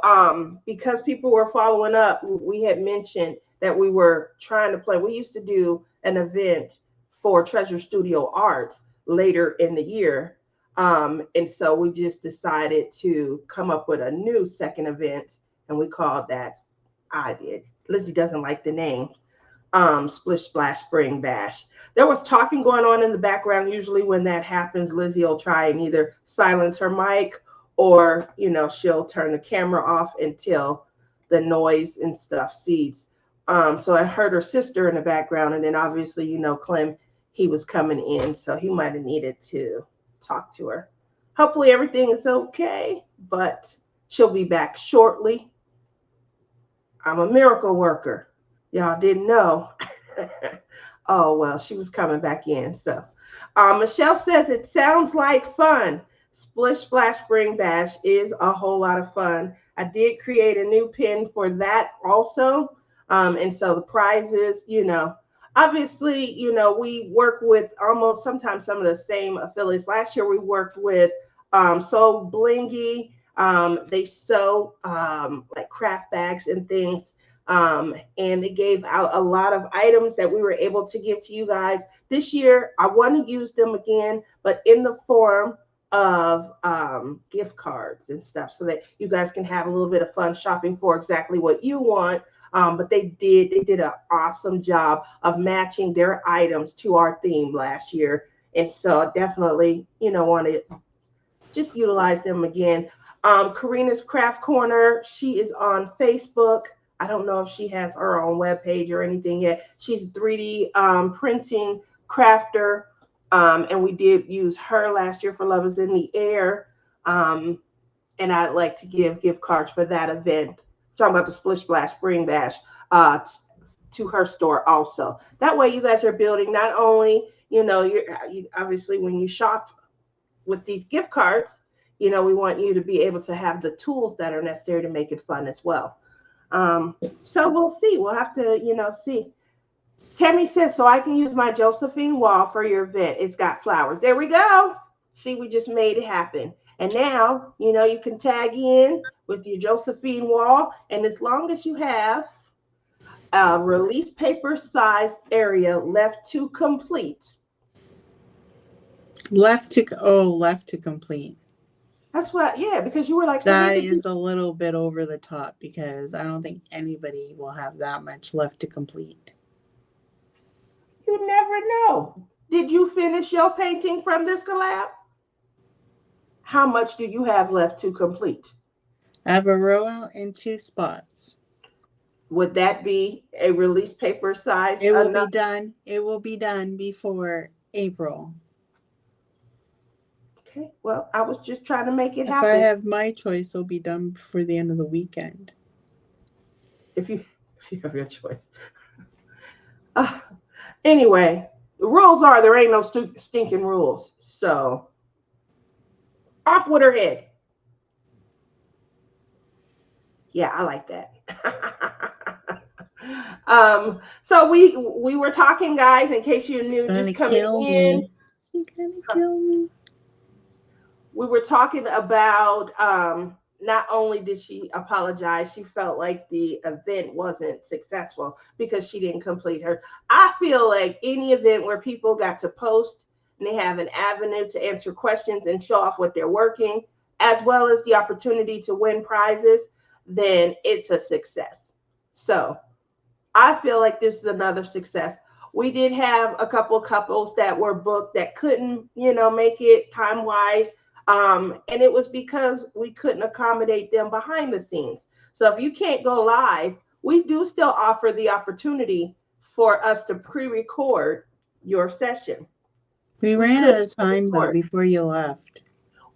because people were following up, we had mentioned that we were trying to play. We used to do an event for Treasure Studio Arts later in the year. And so we just decided to come up with a new second event, and we called that, I did. Lizzie doesn't like the name, Splish Splash Spring Bash. There was talking going on in the background. Usually when that happens, Lizzie will try and either silence her mic or, she'll turn the camera off until the noise and stuff cedes. So I heard her sister in the background, and then obviously, Clem, he was coming in, so he might have needed to talk to her. Hopefully everything is okay, but she'll be back shortly. I'm a miracle worker. Y'all didn't know. Oh, well, she was coming back in. So Michelle says it sounds like fun. Splish Splash Spring Bash is a whole lot of fun. I did create a new pin for that also. And so the prizes, obviously, we work with almost sometimes some of the same affiliates. Last year we worked with So Blingy. They sew like craft bags and things. And they gave out a lot of items that we were able to give to you guys. This year, I want to use them again, but in the form of gift cards and stuff so that you guys can have a little bit of fun shopping for exactly what you want. But they did an awesome job of matching their items to our theme last year. And so definitely, want to just utilize them again. Karina's Craft Corner, she is on Facebook. I don't know if she has her own webpage or anything yet. She's a 3D printing crafter. And we did use her last year for Love is in the Air. And I'd like to give gift cards for that event. Talking about the Splish Splash Spring Bash to her store also. That way you guys are building not only, you obviously when you shop with these gift cards, we want you to be able to have the tools that are necessary to make it fun as well. So we'll see. We'll have to, see. Tammy says, so I can use my Josephine wall for your event. It's got flowers. There we go. See, we just made it happen. And now, you can tag in with your Josephine wall. And as long as you have a release paper size area left to complete. Left to complete. That's what, yeah, because you were like, that is a little bit over the top because I don't think anybody will have that much left to complete. You never know. Did you finish your painting from this collab? How much do you have left to complete? I have a row and 2 spots. Would that be a release paper size? It will be done. It will be done before April. Okay, well, I was just trying to make it happen. If I have my choice, it'll be done before the end of the weekend. If you have your choice. Anyway, the rules are there ain't no stinking rules. So, off with her head. Yeah, I like that. So we were talking, guys, in case you're new, just coming in. You're gonna kill me. We were talking about not only did she apologize, she felt like the event wasn't successful because she didn't complete her. I feel like any event where people got to post and they have an avenue to answer questions and show off what they're working, as well as the opportunity to win prizes, then it's a success. So I feel like this is another success. We did have a couple couples that were booked that couldn't, make it time-wise. And it was because we couldn't accommodate them behind the scenes. So if you can't go live, we do still offer the opportunity for us to pre-record your session. We ran out of time though before you left.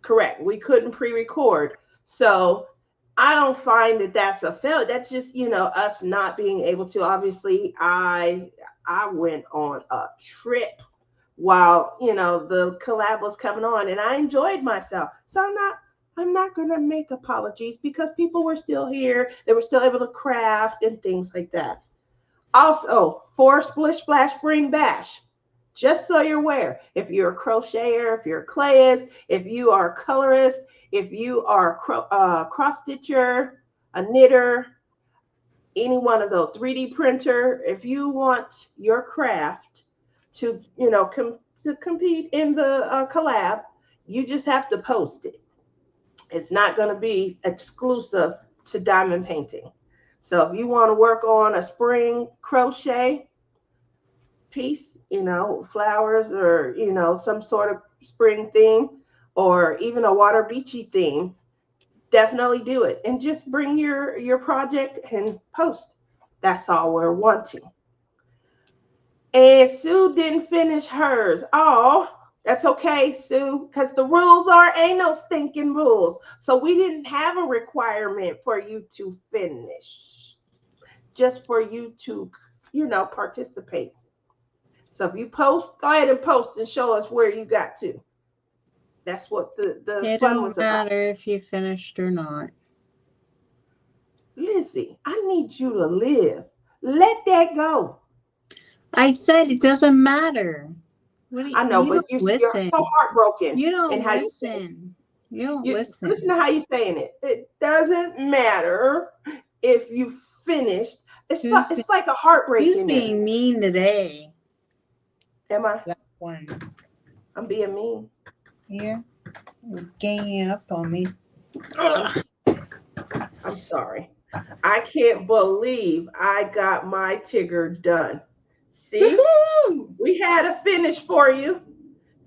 Correct. We couldn't pre-record. So I don't find that that's a failure. That's just, us not being able to. Obviously, I went on a trip while the collab was coming on, and I enjoyed myself. So I'm not gonna make apologies because people were still here. They were still able to craft and things like that. Also, for Splish Splash Spring Bash, just so you're aware, if you're a crocheter, if you're a clayist, if you are a colorist, if you are a cross stitcher, a knitter, any one of those, 3D printer, if you want your craft to, to compete in the collab, you just have to post it. It's not going to be exclusive to diamond painting. So if you want to work on a spring crochet piece, flowers, or, some sort of spring theme, or even a water beachy theme, definitely do it. And just bring your project and post. That's all we're wanting. And Sue didn't finish hers. Oh, that's okay, Sue, because the rules ain't no stinking rules. So we didn't have a requirement for you to finish, just for you to, participate. So if you post, go ahead and post and show us where you got to. That's what the It fun don't was about. matter if you finished or not. Lizzie, I need you to live. Let that go. I said it doesn't matter. I know, You but don't you're listen. so heartbroken. You don't in how listen. You don't listen. Listen to how you're saying it. It doesn't matter if you finished. It's like a heartbreak Who's in there. being mean today? Am I? That one. I'm being mean. Here. You're ganging up on me. I'm sorry. I can't believe I got my Tigger done. See? Woo-hoo! We had a finish for you.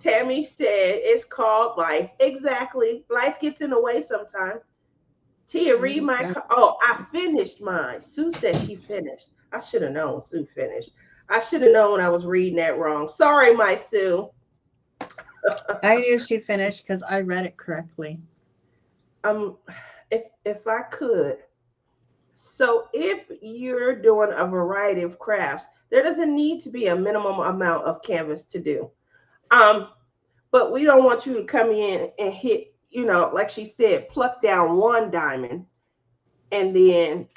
Tammy said it's called life. Exactly. Life gets in the way sometimes. Tia, read my. I finished mine. Sue said she finished. I should have known Sue finished. I should have known I was reading that wrong. Sorry, my Sue. I knew she finished because I read it correctly. If I could. So if you're doing a variety of crafts, there doesn't need to be a minimum amount of canvas to do. But we don't want you to come in and hit, like she said, pluck down one diamond, and then,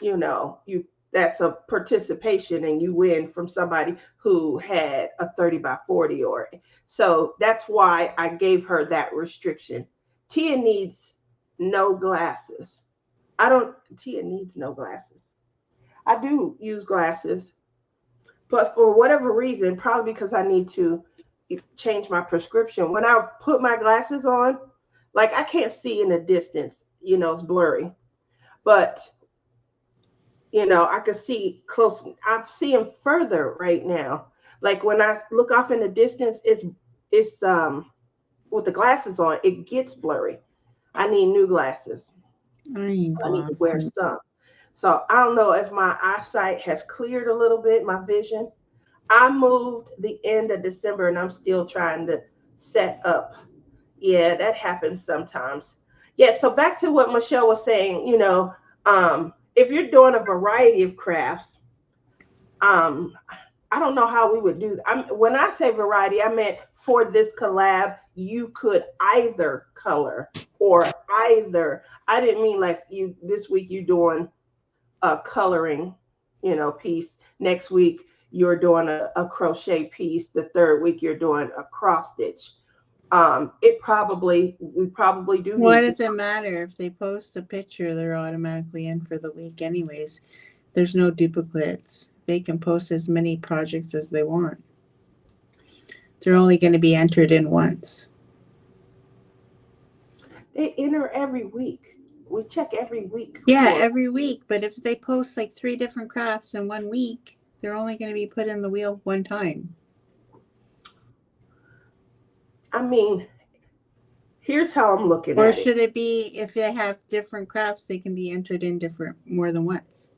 that's a participation and you win from somebody who had a 30 by 40 or so. That's why I gave her that restriction. Tia needs no glasses. Tia needs no glasses. I do use glasses, but for whatever reason, probably because I need to change my prescription. When I put my glasses on, like I can't see in the distance, it's blurry, but I could see close. I'm seeing further right now. Like when I look off in the distance, it's with the glasses on, it gets blurry. I need new glasses. I need to wear some. So I don't know if my eyesight has cleared a little bit, my vision. I moved the end of December and I'm still trying to set up. Yeah, that happens sometimes. Yeah, so back to what Michelle was saying, if you're doing a variety of crafts, I don't know how we would do that. When I say variety, I meant for this collab, you could either color or I didn't mean like this week you're doing a coloring, piece. Next week you're doing a crochet piece. The third week you're doing a cross stitch. We probably do. What does it matter if they post a picture? They're automatically in for the week, anyways. There's no duplicates. They can post as many projects as they want. They're only going to be entered in once. They enter every week. We check every week. Yeah, every week. But if they post like 3 different crafts in 1 week, they're only going to be put in the wheel one time. I mean, here's how I'm looking at it. Or should it be if they have different crafts, they can be entered in more than once?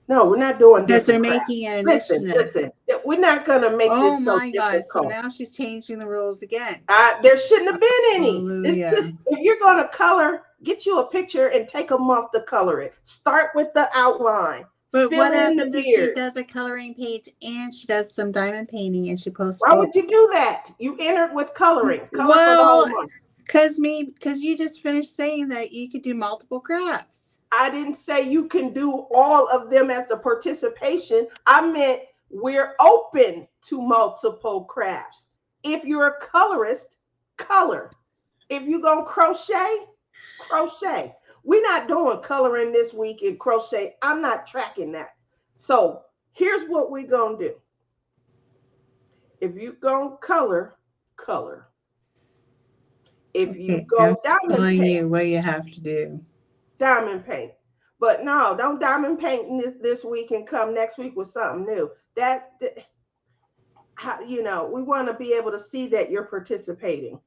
No, we're not doing because they're making an initiative. Listen, we're not going to make this so difficult. Oh my God, so now she's changing the rules again. There shouldn't have been any. Hallelujah. If you're going to color, get you a picture and take a month to color it. Start with the outline. But what happens if she does a coloring page and she does some diamond painting and she posts? Why would you do that? You entered with coloring. Color for the whole month. Because you just finished saying that you could do multiple crafts. I didn't say you can do all of them as a participation. I meant we're open to multiple crafts. If you're a colorist, color. If you're going to crochet, crochet. We're not doing coloring this week and crochet. I'm not tracking that. So here's what we're going to do. If you gonna color, color. If you Okay, I'm go diamond telling paint, you what you have to do. diamond paint. But no, don't diamond paint this week and come next week with something new. How, we want to be able to see that you're participating,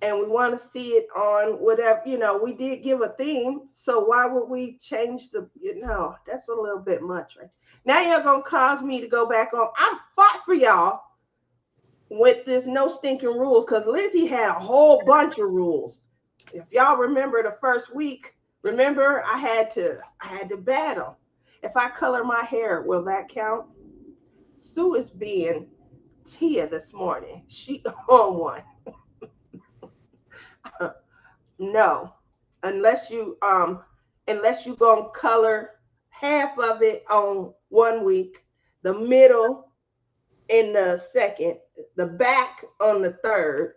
and we want to see it on whatever. We did give a theme, so why would we change that's a little bit much, right? Now you're gonna cause me to go back on. I fought for y'all with this no stinking rules because Lizzie had a whole bunch of rules. If y'all remember the first week, remember I had to battle. If I color my hair, will that count? Sue is being Tia this morning. She on one. No, unless you gonna color half of it on one week, the middle in the second, the back on the third,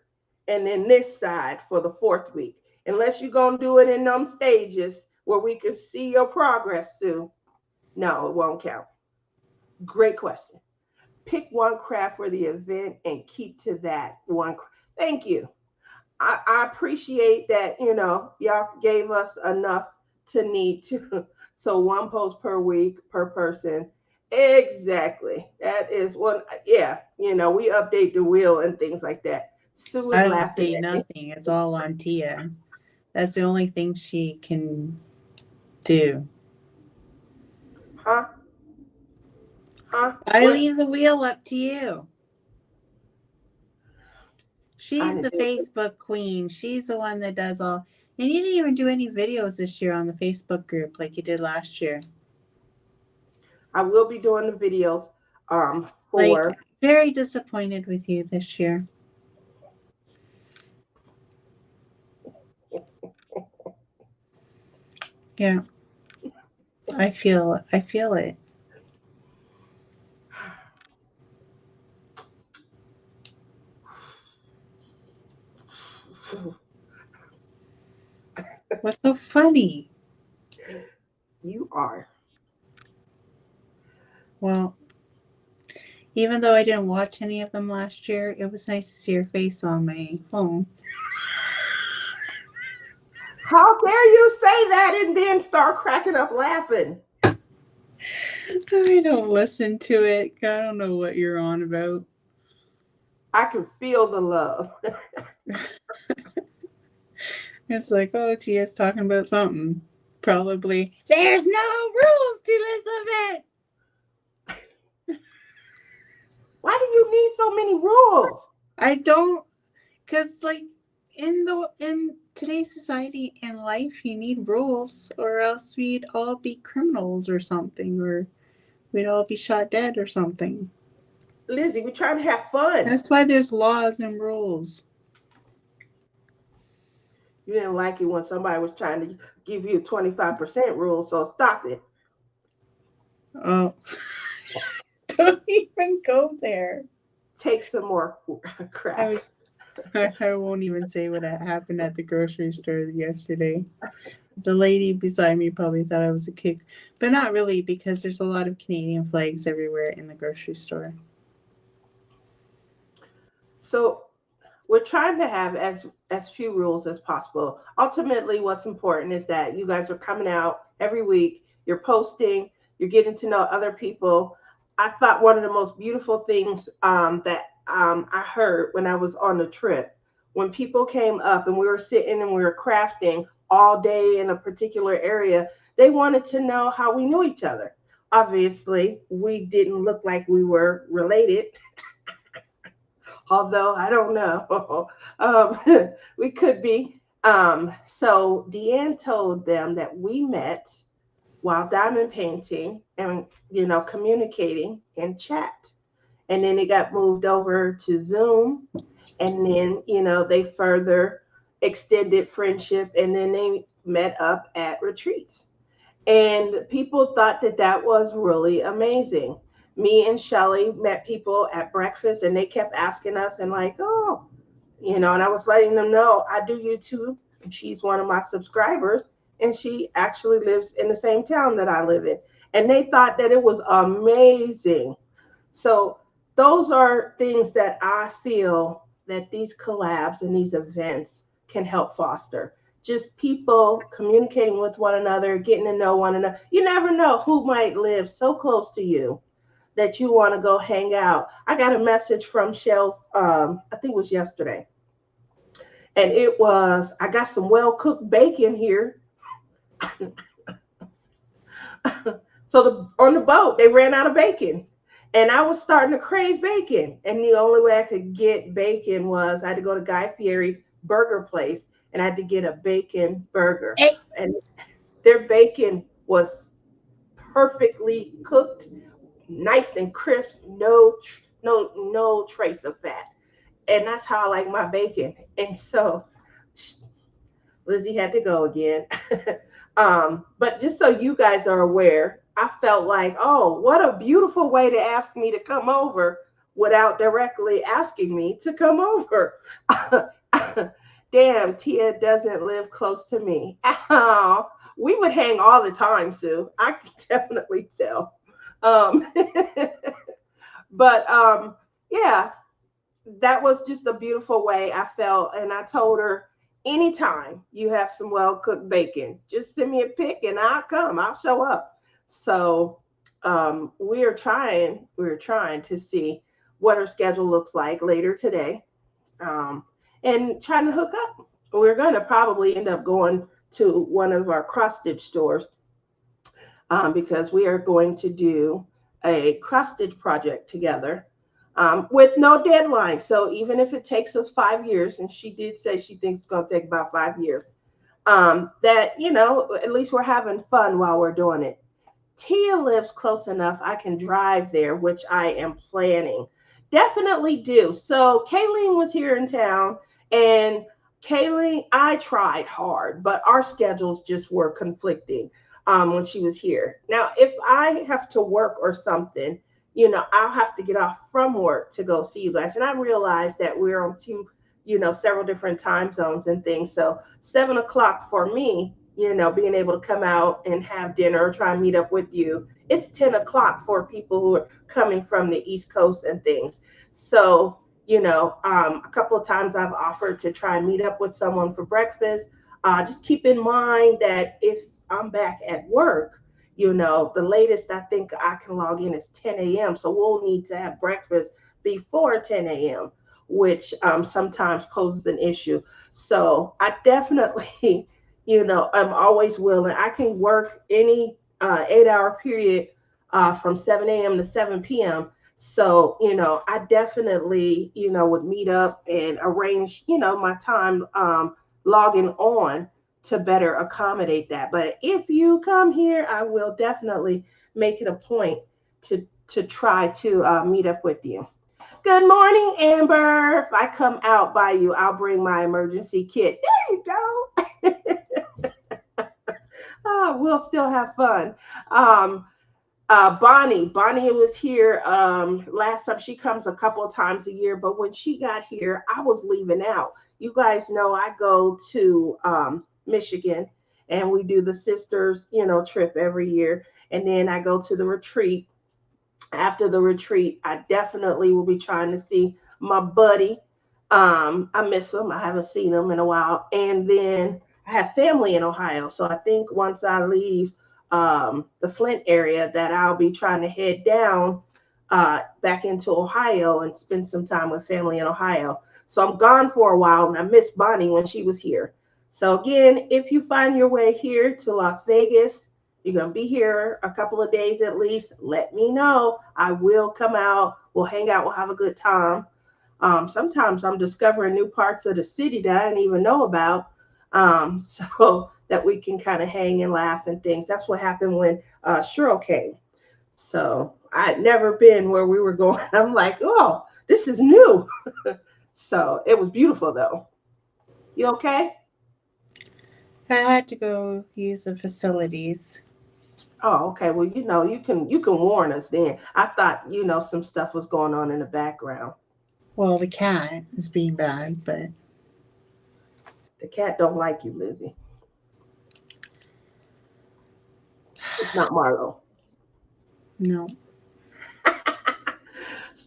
and then this side for the fourth week. Unless you're gonna do it in them stages where we can see your progress, Sue. No, it won't count. Great question. Pick one craft for the event and keep to that one. Thank you. I appreciate that, y'all gave us enough to need to. So one post per week per person. Exactly. That is one. Yeah. We update the wheel and things like that. Sue is I don't laughing update at me. nothing. It's all on Tia. That's the only thing she can do. Huh? Huh? I What? leave the wheel up to you. I She's didn't the do it. Facebook queen. She's the one that does all. And you didn't even do any videos this year on the Facebook group like you did last year. I will be doing the videos Like, for. very disappointed with you this year. Yeah, I feel it. What's so funny? You are. Well, even though I didn't watch any of them last year, it was nice to see your face on my phone. How dare you say that and then start cracking up laughing? I don't listen to it. I don't know what you're on about. I can feel the love. It's like, oh, Tia's talking about something. Probably, there's no rules to Elizabeth. Why do you need so many rules? I don't, because like in today's society and life, you need rules, or else we'd all be criminals or something, or we'd all be shot dead or something. Lizzie, we're trying to have fun. That's why there's laws and rules. You didn't like it when somebody was trying to give you a 25% rule, so stop it. Oh, don't even go there. Take some more I crack. was. I won't even say what happened at the grocery store yesterday. The lady beside me probably thought I was a kid, but not really because there's a lot of Canadian flags everywhere in the grocery store. So we're trying to have as few rules as possible. Ultimately, what's important is that you guys are coming out every week, you're posting, you're getting to know other people. I thought one of the most beautiful things that I heard when I was on the trip, when people came up and we were sitting and we were crafting all day in a particular area, they wanted to know how we knew each other. Obviously, we didn't look like we were related, although I don't know. We could be. So Deanne told them that we met while diamond painting and, communicating in chat. And then it got moved over to Zoom. And then, they further extended friendship and then they met up at retreats. And people thought that that was really amazing. Me and Shelly met people at breakfast and they kept asking us and like, oh, and I was letting them know I do YouTube. And she's one of my subscribers and she actually lives in the same town that I live in. And they thought that it was amazing. So those are things that I feel that these collabs and these events can help foster. Just people communicating with one another, getting to know one another. You never know who might live so close to you that you want to go hang out. I got a message from Shell's, I think it was yesterday, and it was, I got some well cooked bacon here. So on the boat, they ran out of bacon. And I was starting to crave bacon. And the only way I could get bacon was I had to go to Guy Fieri's burger place and I had to get a bacon burger. Hey, And their bacon was perfectly cooked, nice and crisp, no trace of fat. And that's how I like my bacon. And so Lizzie had to go again. But just so you guys are aware, I felt like, oh, what a beautiful way to ask me to come over without directly asking me to come over. Damn, Tia doesn't live close to me. Ow. We would hang all the time, Sue. I can definitely tell. Um, but yeah, that was just a beautiful way I felt. And I told her, anytime you have some well cooked bacon, just send me a pic and I'll come, I'll show up. So we're trying to see what her schedule looks like later today, um, and trying to hook up. We're going to probably end up going to one of our cross stitch stores, because we are going to do a cross stitch project together, with no deadline. So even if it takes us 5 years, and she did say she thinks it's going to take about 5 years, that, at least we're having fun while we're doing it. Tia lives close enough I can drive there, which I am planning. Definitely do. So Kayleen was here in town, and Kayleen, I tried hard, but our schedules just were conflicting, when she was here. Now, if I have to work or something, I'll have to get off from work to go see you guys. And I realize that we're on two, several different time zones and things. So 7 o'clock for me, being able to come out and have dinner or try and meet up with you. It's 10 o'clock for people who are coming from the East Coast and things. So, a couple of times I've offered to try and meet up with someone for breakfast. Just keep in mind that if I'm back at work, the latest I think I can log in is 10 a.m. So we'll need to have breakfast before 10 a.m., which sometimes poses an issue. So I definitely, I'm always willing. I can work any 8 hour period, from 7 a.m. to 7 p.m. So, I definitely, would meet up and arrange, my time, logging on to better accommodate that. But if you come here, I will definitely make it a point to try to meet up with you. Good morning, Amber. If I come out by you, I'll bring my emergency kit. There you go. We'll still have fun. Um, Bonnie was here last time. She comes a couple of times a year, but when she got here, I was leaving out. You guys know I go to Michigan, and we do the sisters, trip every year, and then I go to the retreat. After the retreat, I definitely will be trying to see my buddy. I miss him. I haven't seen him in a while. And then I have family in Ohio. So I think once I leave the Flint area, that I'll be trying to head down back into Ohio and spend some time with family in Ohio. So I'm gone for a while, and I miss Bonnie when she was here. So again, if you find your way here to Las Vegas, you're going to be here a couple of days at least, let me know. I will come out. We'll hang out. We'll have a good time. Sometimes I'm discovering new parts of the city that I didn't even know about, so that we can kind of hang and laugh and things. That's what happened when Cheryl came. So I'd never been where we were going. I'm like, oh, this is new. So it was beautiful, though. You okay? I had to go use the facilities. Oh, okay. Well, you can warn us then. I thought some stuff was going on in the background. Well, the cat is being bad, but The cat don't like you, Lizzie. It's not Marlo. no.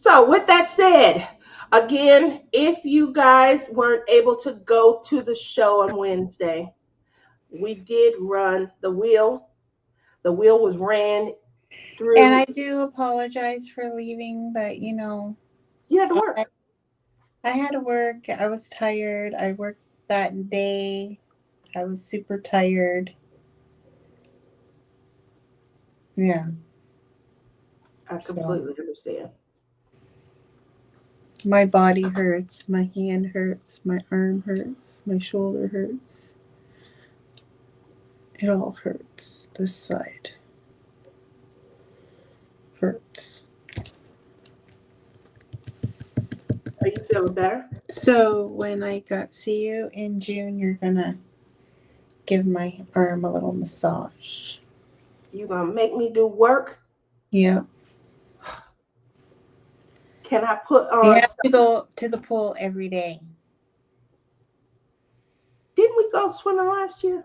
So, with that said, again, if you guys weren't able to go to the show on Wednesday, we did run the wheel. The wheel was ran And through. I do apologize for leaving, but You had to I, work. I had to work. I was tired. I worked that day. I was super tired. Yeah. I So completely understand. my body hurts. My hand hurts. My arm hurts. My shoulder hurts. It all hurts. This side hurts. Are you feeling better? So when I see you in June, you're gonna give my arm a little massage. You gonna make me do work? Yeah. Can I put You on? have to go to the pool every day. Didn't we go swimming last year?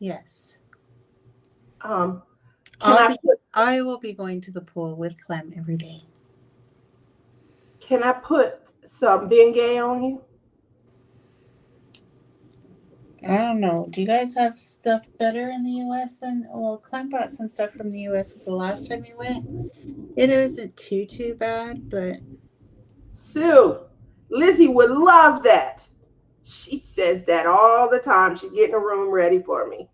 Yes. Um, can I put? I will be going to the pool with Clem every day. Can I put some Bengay on you? I don't know. Do you guys have stuff better in the US than Clem brought some stuff from the US the last time you went. It isn't too bad, but Sue, Lizzie would love that. She says that all the time. She's getting a room ready for me.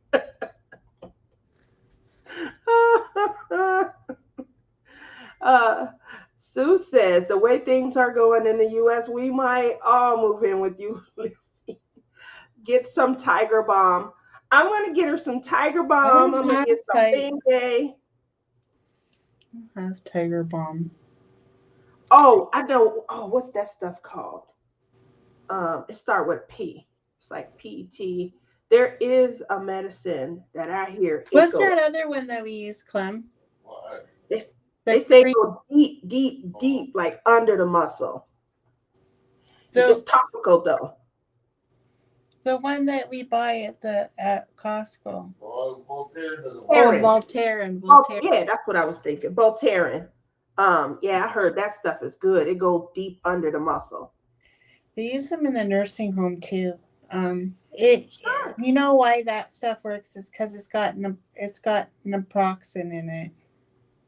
uh, Sue says the way things are going in the U.S., we might all move in with you, Lizzie. Get some Tiger Balm. I'm going to get her some Tiger I Balm. don't I'm going to have get some Bengay. Tiger Balm. Oh, I know. Oh, what's that stuff called? It starts with P. It's like PET. There is a medicine that I hear it What's goes. that other one that we use, Clem? What? They, The they say cream. go deep, like under the muscle. So It's topical though. the one that we buy at Costco. Well, Voltaire doesn't Oh, work. Voltaren. Voltaren. Oh, Voltaren. yeah, that's what I was thinking. Voltaren. Yeah, I heard that stuff is good. It goes deep under the muscle. They use them in the nursing home too. It Sure. you know why that stuff works is because it's got naproxen in it.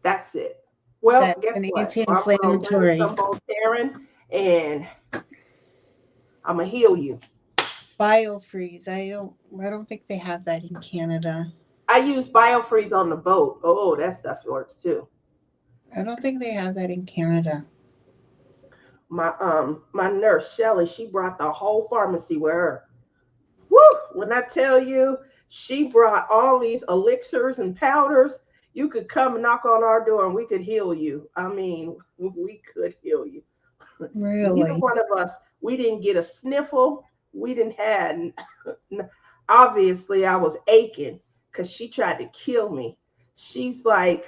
That's it. Well, That's guess an what? I'm gonna bring you anti-inflammatory. some Voltaren and I'm gonna heal you. Biofreeze. I don't think they have that in Canada. I use Biofreeze on the boat. Oh, that stuff works too. I don't think they have that in Canada. My nurse Shelly, she brought the whole pharmacy with her. Woo! When I tell you, she brought all these elixirs and powders. You could come and knock on our door and we could heal you. I mean, we could heal you. Neither Really? one of us, we didn't get a sniffle. We didn't have, obviously, I was aching because she tried to kill me. She's like,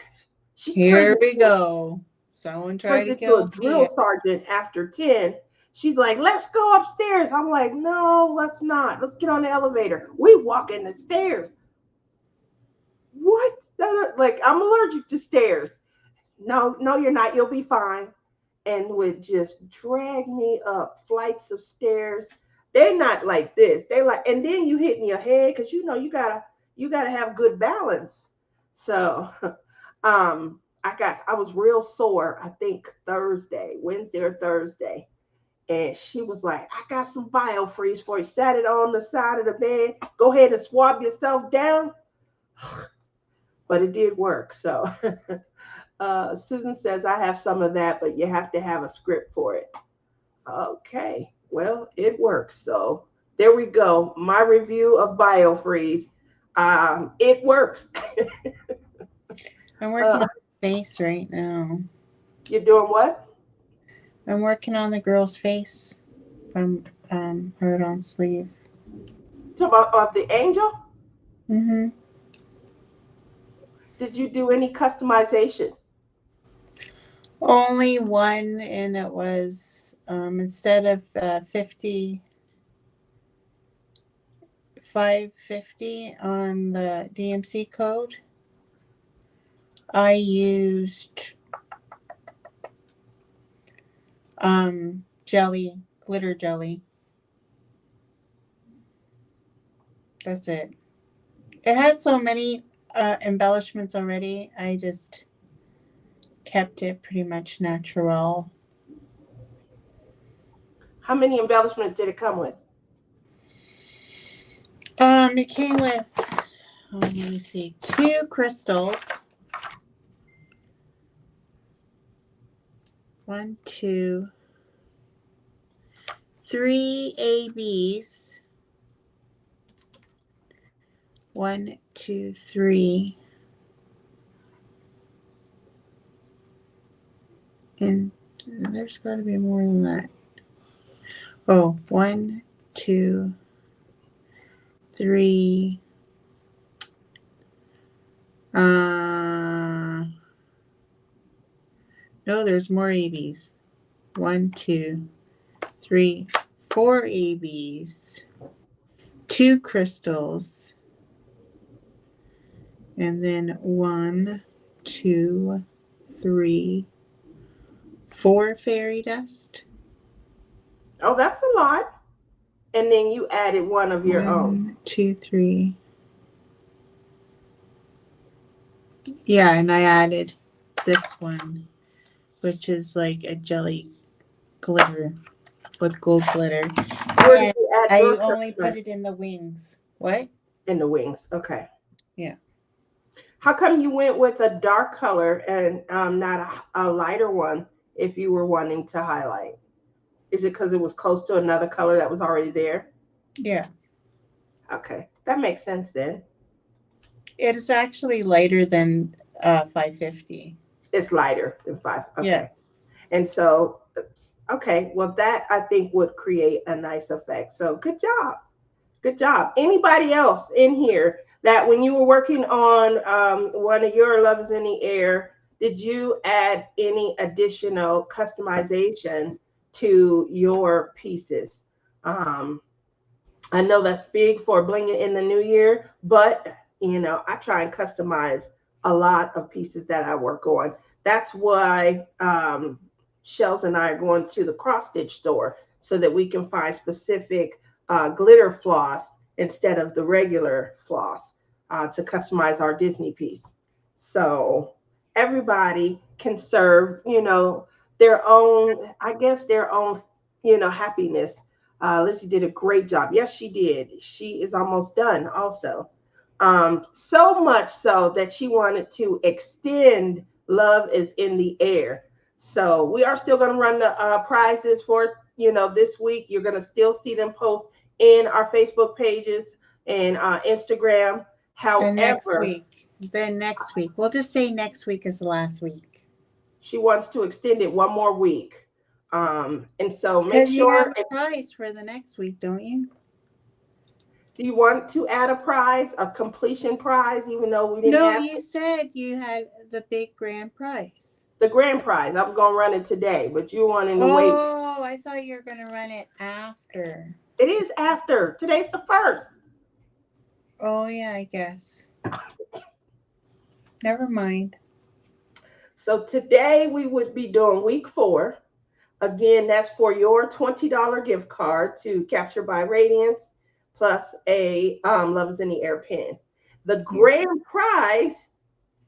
she Here we go. Someone tried turns to into a kill me. drill sergeant after 10. She's like, let's go upstairs. I'm like, no, let's not. Let's get on the elevator. We walk in the stairs. What? Like, I'm allergic to stairs. No, no, you're not. You'll be fine. And would just drag me up flights of stairs. They're not like this. They're like, and then you hitting your head because you gotta have good balance. So I was real sore, I think Wednesday or Thursday. And she was like, I got some biofreeze for you. Sat it on the side of the bed. Go ahead and swab yourself down. But it did work. So Susan says, I have some of that, but you have to have a script for it. Okay. Well, it works. So there we go. My review of biofreeze. It works. I'm working on the face right now. You're doing what? I'm working on the girl's face from Hurt on Sleeve. Talking about the angel? Mm-hmm. Did you do any customization? Only one, and it was instead of 550 on the DMC code, I used Jelly, glitter jelly. That's it. It had so many embellishments already. I just kept it pretty much natural. How many embellishments did it come with? It came with, let me see, 2 crystals. 1, 2, 3 ABs. 1, 2, 3. And there's got to be more than that. Oh, 1, 2, 3. No, there's more ABs. 1, 2, 3, 4 ABs. 2 crystals. And then 1, 2, 3, 4 fairy dust. Oh, that's a lot. And then you added one of your own. 1, 2, 3. Yeah, and I added this one, which is like a jelly glitter with gold glitter. Where did And you add I your only customer? put it in the wings. What? In the wings. Okay. Yeah. How come you went with a dark color and not a lighter one if you were wanting to highlight? Is it because it was close to another color that was already there? Yeah. Okay. That makes sense then. It is actually lighter than 550. It's lighter than 5. Okay. Yeah. And so, okay. Well, that I think would create a nice effect. So good job. Good job. Anybody else in here that when you were working on one of your Love is in the Air, did you add any additional customization to your pieces? I know that's big for Bling It in the new year, but I try and customize a lot of pieces that I work on. That's why Shells and I are going to the cross stitch store so that we can find specific glitter floss instead of the regular floss to customize our Disney piece. So everybody can serve, their own, I guess, their own, happiness. Lizzie did a great job. Yes, she did. She is almost done also. So much so that she wanted to extend Love is in the Air. So we are still going to run the prizes for, this week. You're going to still see them post in our Facebook pages and Instagram. And next However, week. Then next week. We'll just say next week is the last week. she wants to extend it one more week. And so make Because you have sure, a prize for the next week, don't you? do you want to add a prize, a completion prize, even though we didn't No, have you said you had the big grand prize. the grand prize? I was going to run it today, but you wanted to wait. Oh, I thought you were going to run it after. It is after. Today's the 1st. Oh, yeah, I guess. Never mind. So today we would be doing week 4. Again, that's for your $20 gift card to Captured by Radiance plus a Love is in the Air pin. The grand prize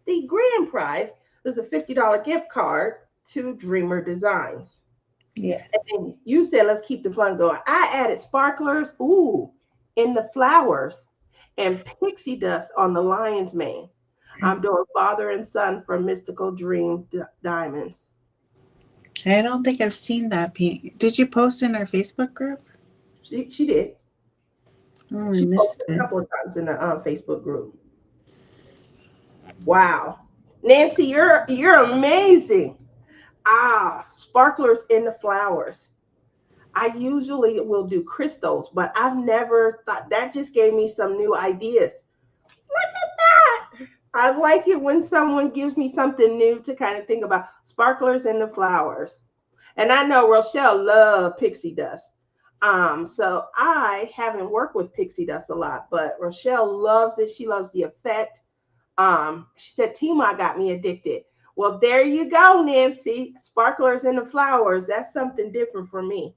is a $50 gift card to Dreamer Designs. Yes. And you said, let's keep the fun going. I added sparklers, in the flowers and pixie dust on the lion's mane. I'm doing father and son from Mystical Dream Diamonds. I don't think I've seen that paint. Did you post in our Facebook group? She did. Oh, I She missed posted a it. couple of times in the Facebook group. Wow. Nancy, you're amazing. Sparklers in the flowers. I usually will do crystals, but I've never thought that just gave me some new ideas. Look at that. I like it when someone gives me something new to kind of think about. Sparklers in the flowers. And I know Rochelle loved pixie dust. So I haven't worked with pixie dust a lot, but Rochelle loves it. She loves the effect. She said, Tima got me addicted. Well, there you go, Nancy. Sparklers and the flowers. That's something different for me.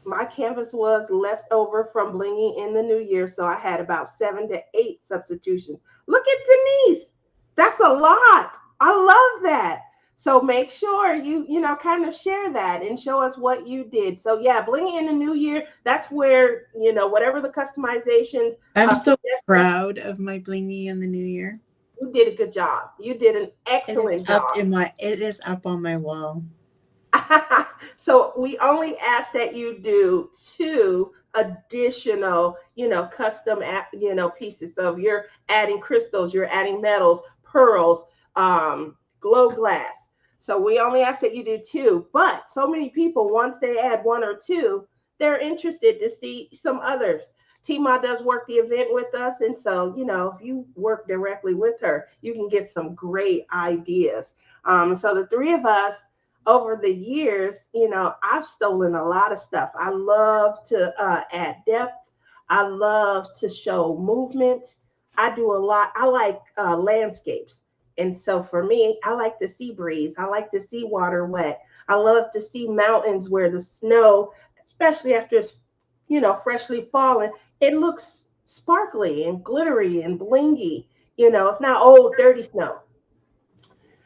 My canvas was left over from blinging in the new year, so I had about 7 to 8 substitutions. Look at Denise. That's a lot. I love that. So make sure you kind of share that and show us what you did. So yeah, blinging in the new year, that's where, whatever the customizations, I'm so suggestions, proud of my blingy in the new year. you did a good job. You did an excellent job. It is up on my wall. So we only ask that you do 2 additional, custom, pieces. So if you're adding crystals, you're adding metals, pearls, glow glass. So we only ask that you do 2. But so many people, once they add 1 or 2, they're interested to see some others. Tima does work the event with us. And so, if you work directly with her, you can get some great ideas. So the 3 of us, over the years, I've stolen a lot of stuff. I love to add depth. I love to show movement. I do a lot. I like landscapes. And so for me, I like the sea breeze. I like to see water wet. I love to see mountains where the snow, especially after it's, freshly fallen, it looks sparkly and glittery and blingy. It's not old, dirty snow.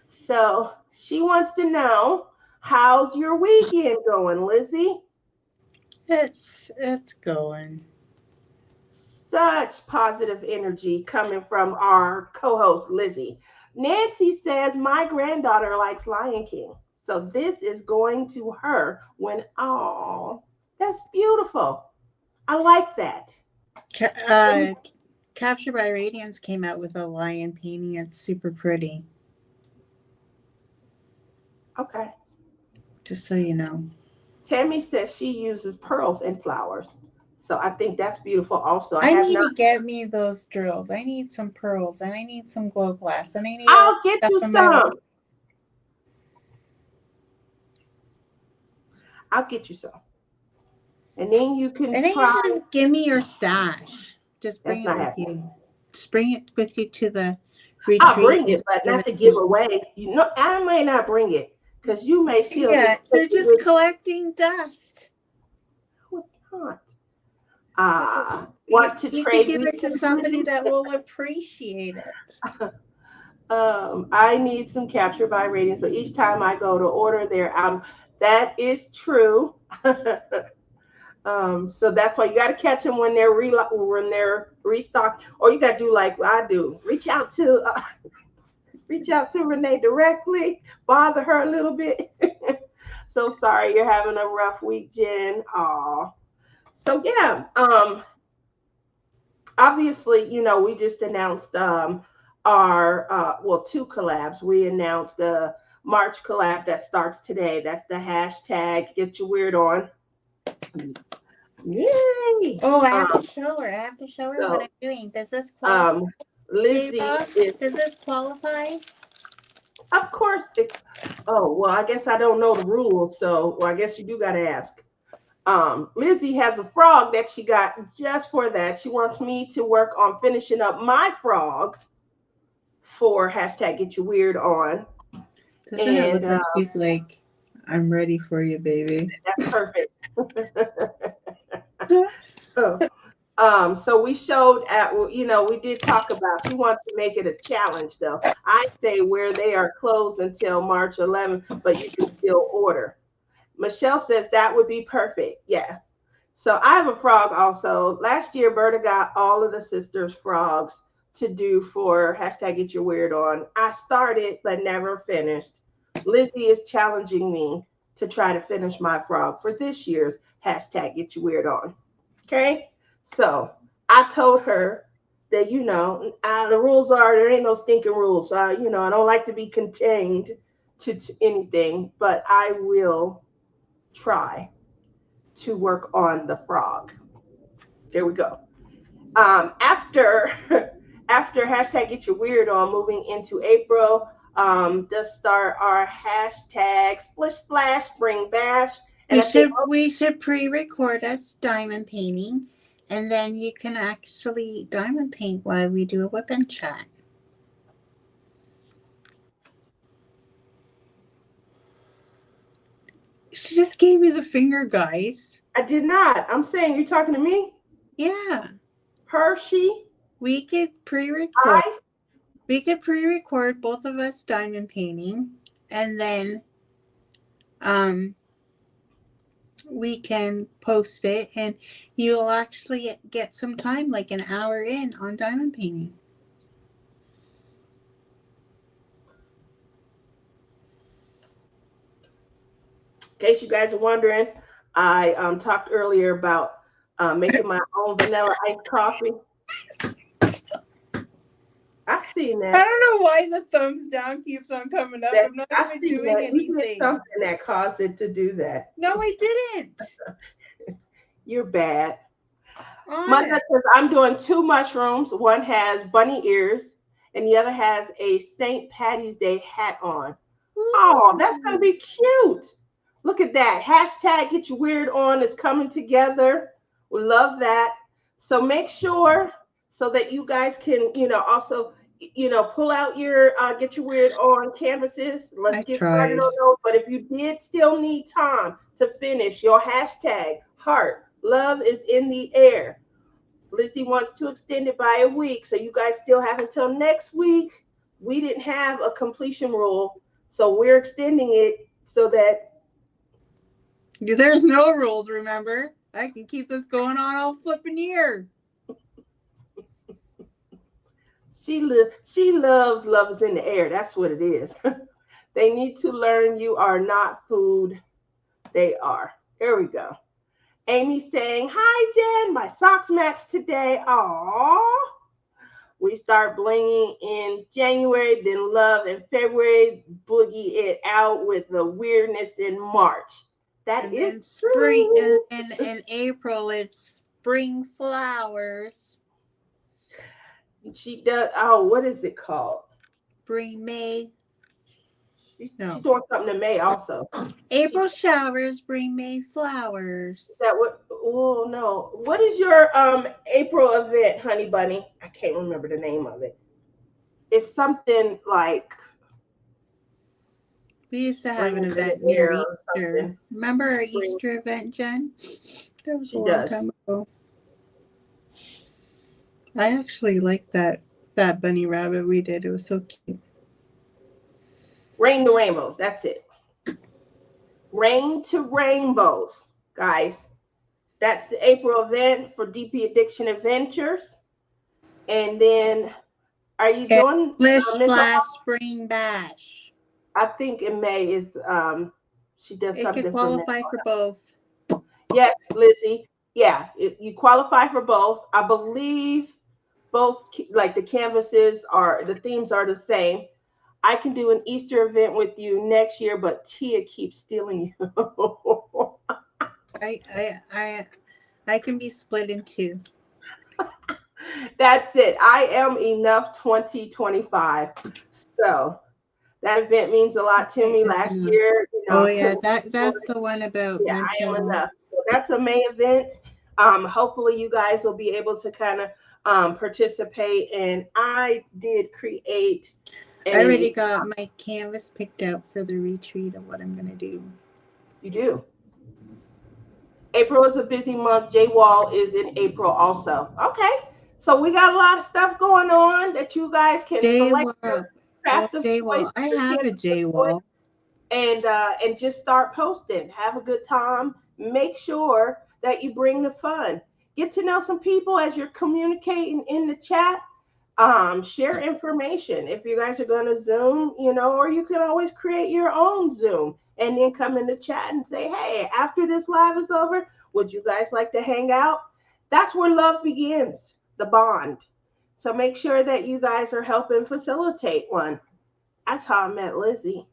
So she wants to know, how's your weekend going, Lizzie? It's going. Such positive energy coming from our co-host, Lizzie. Nancy says, my granddaughter likes Lion King. So this is going to her when, oh, that's beautiful. I like that. Captured by Radiance came out with a lion painting. It's super pretty. Okay. Just so you know. Tammy says she uses pearls and flowers. So I think that's beautiful also. I need to get me those drills. I need some pearls and I need some glow glass and I need all I'll get stuff you in some. my I'll get you some. And then you can and then try. you just give me your stash. Just bring That's it not with happening. you. Just bring it with you to the retreat. I'll bring it, but not to give away. I may not bring it because you may still Yeah, just they're take it just with you. collecting dust. No, it's not. So Want to you trade could give me it to somebody that will appreciate it. I need some Captured by Radiance, but each time I go to order, they're out. That is true. So that's why you got to catch them when they're restocked, or you got to do like I do. Reach out to Renee directly, bother her a little bit. So sorry you're having a rough week, Jen. Aw. So yeah, obviously, we just announced our 2 collabs. We announced the March collab that starts today. That's the hashtag Get Your Weird On. Yay! Oh, I have to show her. I have to show her what I'm doing. Does this qualify? Lizzie is, Does this qualify? of course. Oh well, I guess I don't know the rules, so I guess you do got to ask. Lizzie has a frog that she got just for that. She wants me to work on finishing up my frog for hashtag Get Your Weird On. Doesn't it look like she's like, I'm ready for you, baby? That's perfect. So we showed we did talk about, she wants to make it a challenge though. I say where they are closed until March 11th, but you can still order. Michelle says that would be perfect. Yeah. So I have a frog also. Last year, Berta got all of the sisters' frogs to do for hashtag Get Your Weird On. I started but never finished. Lizzie is challenging me to try to finish my frog for this year's hashtag Get Your Weird On. Okay. So I told her that, the rules are, there ain't no stinking rules. I don't like to be contained to anything, but I will try to work on the frog. There we go. After hashtag Get Your Weird On, moving into April, let's start our hashtag Splish Splash Spring Bash. And we should pre-record us diamond painting, and then you can actually diamond paint while we do a whip and chat. She just gave me the finger, guys. I did not. I'm saying you're talking to me? Yeah. Her, she, We could pre-record. I? We could pre-record both of us diamond painting, and then we can post it, and you'll actually get some time, like an hour in on diamond painting. In case you guys are wondering, I talked earlier about making my own vanilla iced coffee. I've seen I that. don't know why the thumbs down keeps on coming up. I'm not I've even seen doing that. You did anything. something that caused it to do that. No, I didn't. You're bad. Honest. Mother says I'm doing 2 mushrooms. One has bunny ears, and the other has a St. Patty's Day hat on. Oh, that's gonna be cute. Look at that. Hashtag Get Your Weird On is coming together. We love that. So make sure so that you guys can, also, pull out your Get Your Weird On canvases. Let's get started on those. But if you did still need time to finish your hashtag heart, love is in the air. Lizzie wants to extend it by a week. So you guys still have until next week. We didn't have a completion rule. So we're extending it so that there's no rules, remember? I can keep this going on all flipping year. she loves love is in the air. That's what it is. They need to learn you are not food. They are. Here we go. Amy saying, hi, Jen. My socks match today. Aww. We start blinging in January, then love in February, boogie it out with the weirdness in March. That and is then spring, true. and in April, it's spring flowers. She does, oh, what is it called? Spring, May. She's doing something in May also. April showers bring May flowers. Is that what? Oh no! What is your April event, Honey Bunny? I can't remember the name of it. It's something like we used to have an event near Easter. Remember our spring. Easter event, Jen? That was a long time ago. I actually liked that bunny rabbit we did. It was so cute. Rain to Rainbows. That's it. Rain to Rainbows, guys. That's the April event for DP Addiction Adventures. And then, are you doing Splash Spring Bash? I think in May is she does it something. It could qualify for both. Yes, Lizzie. Yeah, you qualify for both. I believe both, like the canvases are, the themes are the same. I can do an Easter event with you next year, but Tia keeps stealing you. I can be split in two. That's it. I am enough 2025. So that event means a lot to me. Last year, oh yeah, that's the one about mental. I am enough. So that's a May event. Hopefully you guys will be able to kind of participate. And I did create. I already got my canvas picked out for the retreat of what I'm gonna do. You do. April is a busy month. J Wall is in April also. Okay. So we got a lot of stuff going on that you guys can select your craft of choice. I have a J Wall. And just start posting. Have a good time. Make sure that you bring the fun. Get to know some people as you're communicating in the chat. Share information. If you guys are going to Zoom, or you can always create your own Zoom and then come in the chat and say, hey, after this live is over, would you guys like to hang out? That's where love begins, the bond. So make sure that you guys are helping facilitate one. That's how I met Lizzie.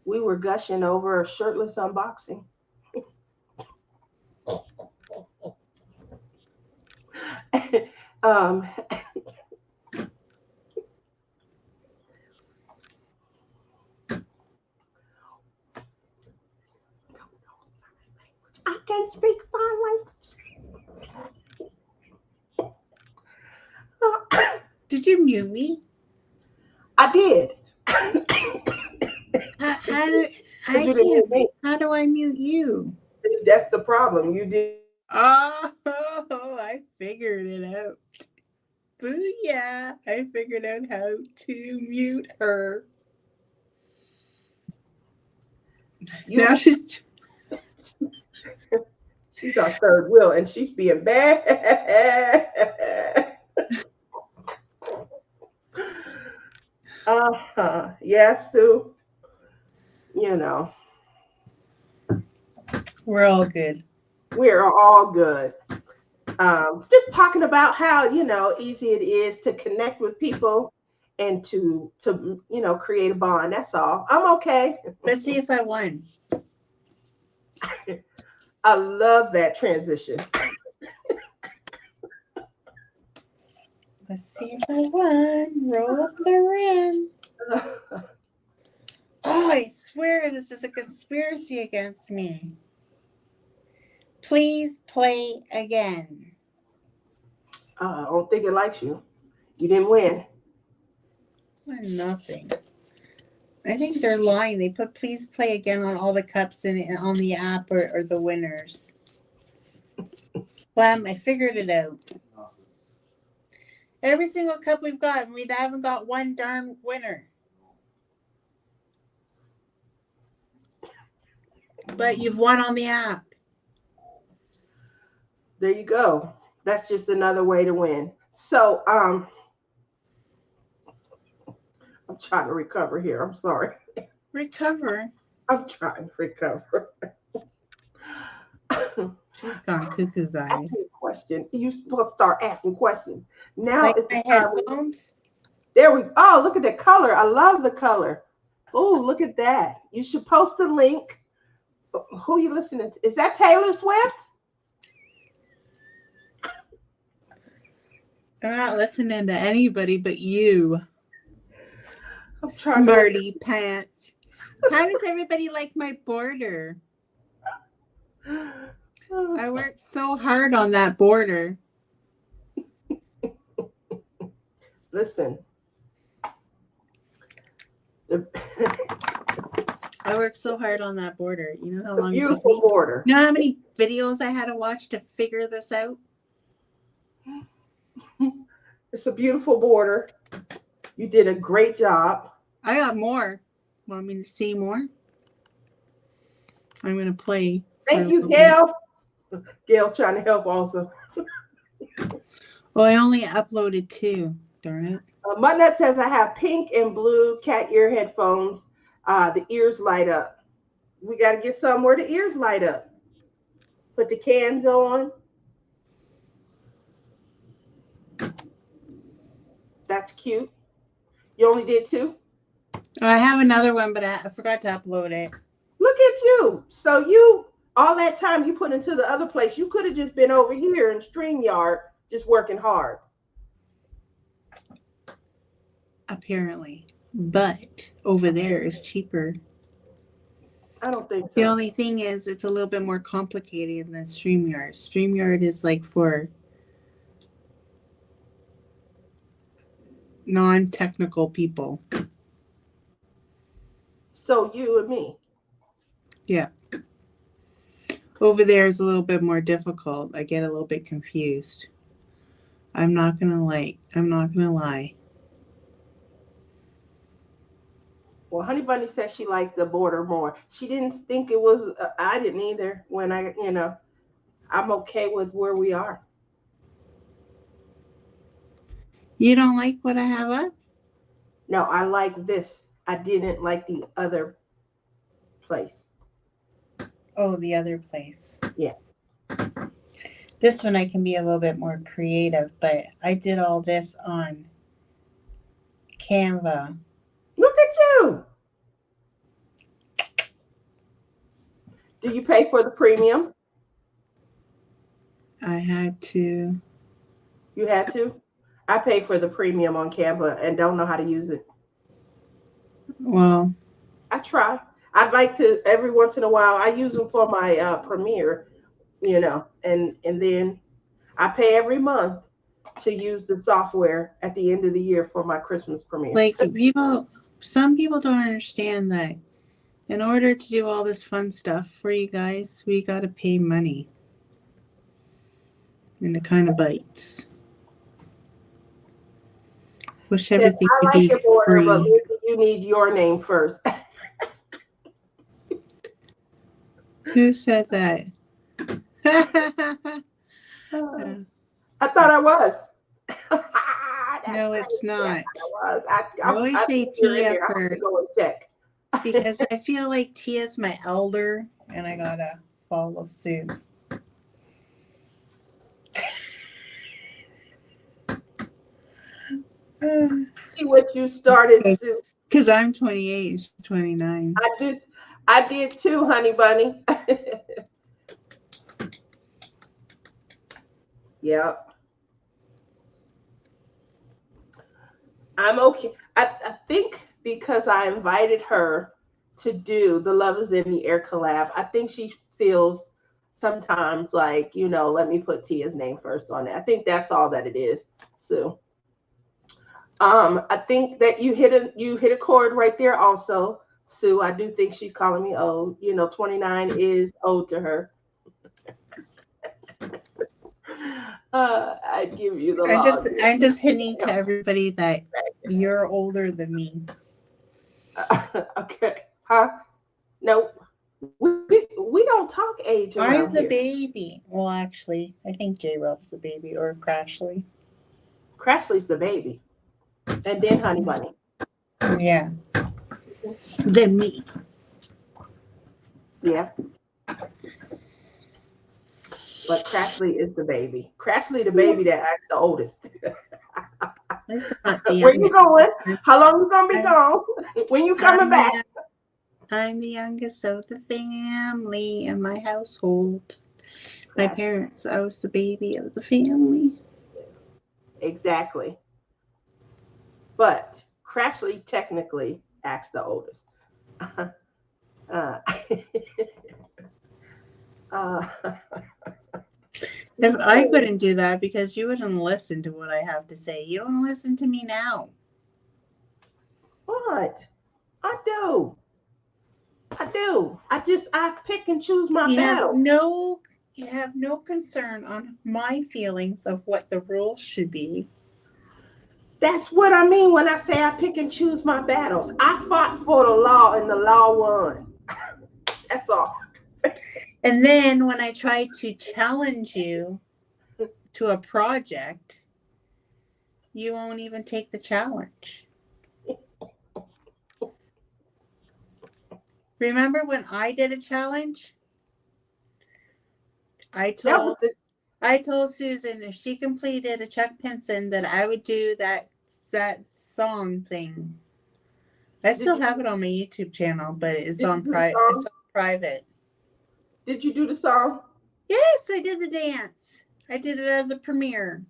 We were gushing over a shirtless unboxing. I can speak sign language. Did you mute me? I did. I you didn't can't. mute me. How do I mute you? That's the problem. You did. Oh, I figured it out. Booyah! I figured out how to mute her. You. Now she's. She's our third wheel, and she's being bad. Yes, Sue. You know, We're all good. we are all good. Just talking about how easy it is to connect with people and to create a bond. That's all. I'm okay. Let's see if I won. I love that transition. Let's see if I won. Roll up the rim. Oh, I swear this is a conspiracy against me. Please play again. I don't think it likes you. You didn't win. Nothing. I think they're lying. They put please play again on all the cups and on the app or the winners. Clem, I figured it out. Every single cup we've got, we haven't got one darn winner. But you've won on the app. There you go. That's just another way to win. So, I'm trying to recover here. I'm sorry. Recover. I'm trying to recover. She's gone cuckoo, guys. Ask me a question. You supposed to start asking questions. Now Like it's my the time. headphones. There we. Oh, look at the color. I love the color. Oh, look at that. You should post the link. Who you listening to? Is that Taylor Swift? I'm not listening to anybody but you. I'm trying Smarty pants. How does everybody like my border? I worked so hard on that border. Listen. I worked so hard on that border. You know how long it took Beautiful me? border. You know how many videos I had to watch to figure this out? It's a beautiful border. You did a great job. I got more. Want me to see more? I'm going to play. Thank you, Gail. Gail trying to help also. Well, I only uploaded 2. Darn it. Mudnut says I have pink and blue cat ear headphones. The ears light up. We got to get somewhere the ears light up. Put the cans on. That's cute. You only did 2? I have another one, but I forgot to upload it. Look at you. So you, all that time you put into the other place, you could have just been over here in StreamYard just working hard. Apparently. But over there is cheaper. I don't think so. The only thing is it's a little bit more complicated than StreamYard. StreamYard is like for non-technical people. So you and me. Yeah. Over there is a little bit more difficult. I get a little bit confused. I'm not gonna lie. Well, Honey Bunny said she liked the border more. She didn't think it was. I didn't either. When I'm okay with where we are. You don't like what I have up? No, I like this. I didn't like the other place. Oh, the other place. Yeah. This one I can be a little bit more creative, but I did all this on Canva. Look at you. Do you pay for the premium? I had to. You had to? I pay for the premium on Canva and don't know how to use it. Well, I try. I'd like to every once in a while. I use them for my Premiere, and then I pay every month to use the software at the end of the year for my Christmas premiere. like some people don't understand that In order to do all this fun stuff for you guys, we got to pay money. And it kind of bites. Wish Says, everything I could like be it more, but free. maybe you need your name first. Who said that? I thought I was. That's No, crazy. it's not. I thought I was. I always I say think you're in Tia there. I have to first go and check. because I feel like Tia's my elder and I gotta follow suit. See what you started to. Because I'm 28 and she's 29. I did too, honey bunny. Yep. I'm okay. I think because I invited her to do the Love is in the Air collab, I think she feels sometimes like, let me put Tia's name first on it. I think that's all that it is, Sue. I think that you hit a chord right there also, Sue. I do think she's calling me old. 29 is old to her. I'd give you the log. I'm just hinting to everybody that you're older than me. Okay. Huh? No. We don't talk age around I'm the here. baby. Well, actually, I think J-Rob's the baby or Crashly. Crashly's the baby. And then Honey Bunny. Yeah. Then me. Yeah. But Crashly is the baby. Crashly the baby that acts the oldest. Where you going? How long you gonna be gone? When you coming back? I'm the youngest of the family in my household. My parents, I was the baby of the family. Exactly. But Crashly technically acts the oldest. If I couldn't do that because you wouldn't listen to what I have to say. You don't listen to me now. What? I do. I pick and choose my battle. You have no concern on my feelings of what the rules should be. That's what I mean when I say I pick and choose my battles. I fought for the law and the law won. That's all. And then when I try to challenge you to a project, you won't even take the challenge. Remember when I did a challenge? I told Susan if she completed a Chuck Pinson that I would do that song thing. I still have it on my YouTube channel, but it's on private. Did you do the song? Yes, I did the dance. I did it as a premiere.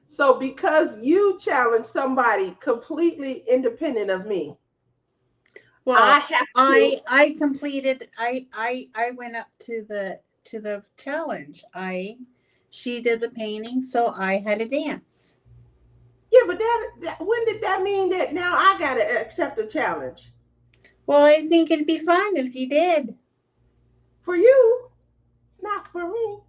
So because you challenged somebody completely independent of me, well, I completed. I went up to the challenge. She did the painting, so I had to dance. Yeah, but that when did that mean that now I gotta accept the challenge? Well, I think it'd be fun if you did. For you, not for me.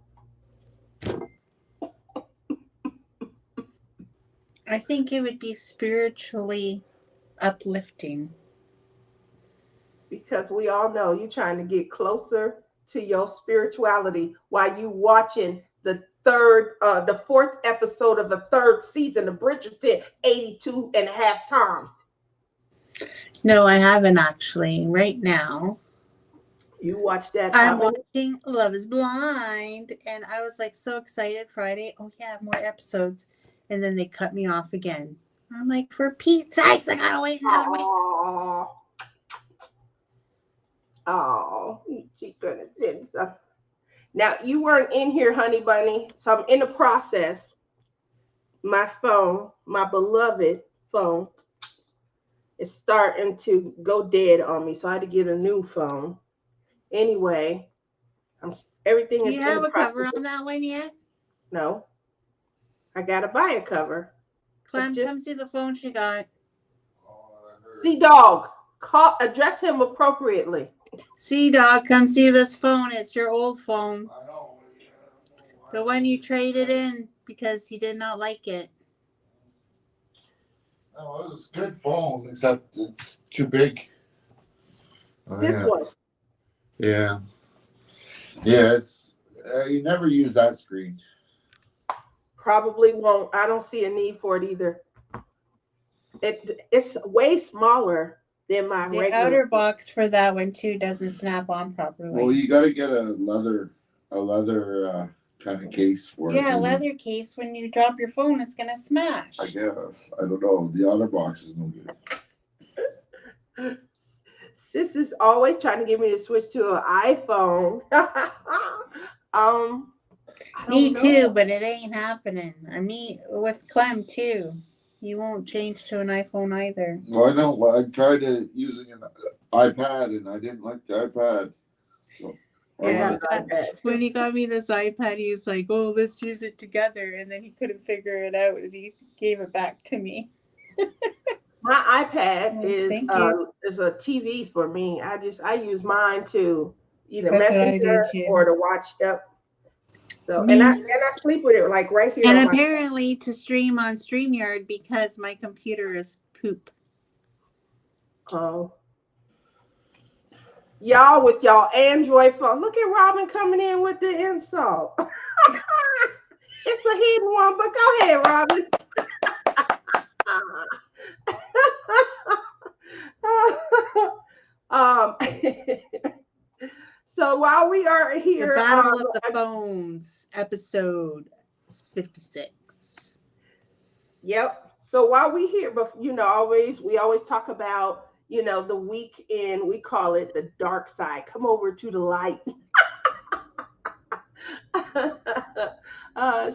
I think it would be spiritually uplifting. Because we all know you're trying to get closer to your spirituality while you watching the fourth episode of the third season of Bridgerton 82 and a half times. No, I haven't actually. Right now. You watched that? I'm watching Love is Blind, and I was like so excited Friday. Oh yeah, more episodes. And then they cut me off again. I'm like, for Pete's sakes, I gotta wait another week. Oh, she's gonna send some. Now you weren't in here, honey bunny, so I'm in the process. My phone, my beloved phone, is starting to go dead on me, so I had to get a new phone. Anyway, everything is. Do you have a cover on that one yet? No, I gotta buy a cover. Clem, come see the phone she got. See, dog. Address him appropriately. See, dog, come see this phone. It's your old phone. I know. The one you traded in because you did not like it. No, it was a good phone, except it's too big. This one. Yeah. Yeah, it's you never use that screen. Probably won't. I don't see a need for it either. It's way smaller than my The regular. outer box for that one too doesn't snap on properly. Well, you got to get a leather kind of case for it. Yeah, leather case. When you drop your phone, it's gonna smash. I guess. I don't know. The other box is no good. Sis is always trying to get me to switch to an iPhone. I Me don't too, know. but it ain't happening. I mean, with Clem too. You won't change to an iPhone either. Well, I know. Well, I tried using an iPad, and I didn't like the iPad. So, Yeah, when he got me this iPad, he was like, "Oh, let's use it together," and then he couldn't figure it out, and he gave it back to me. my iPad Thank is a TV for me. I use mine to either That's what I do Messenger too. or to watch. Yep. So Me. and I sleep with it like right here. And on my apparently to stream on StreamYard because my computer is poop. Oh. Y'all with y'all Android phone. Look at Robin coming in with the insult. It's a hidden one, but go ahead, Robin. So while we are here, The Battle of the Phones, episode 56. Yep. So while we here, but we always talk about the weekend. We call it the dark side. Come over to the light.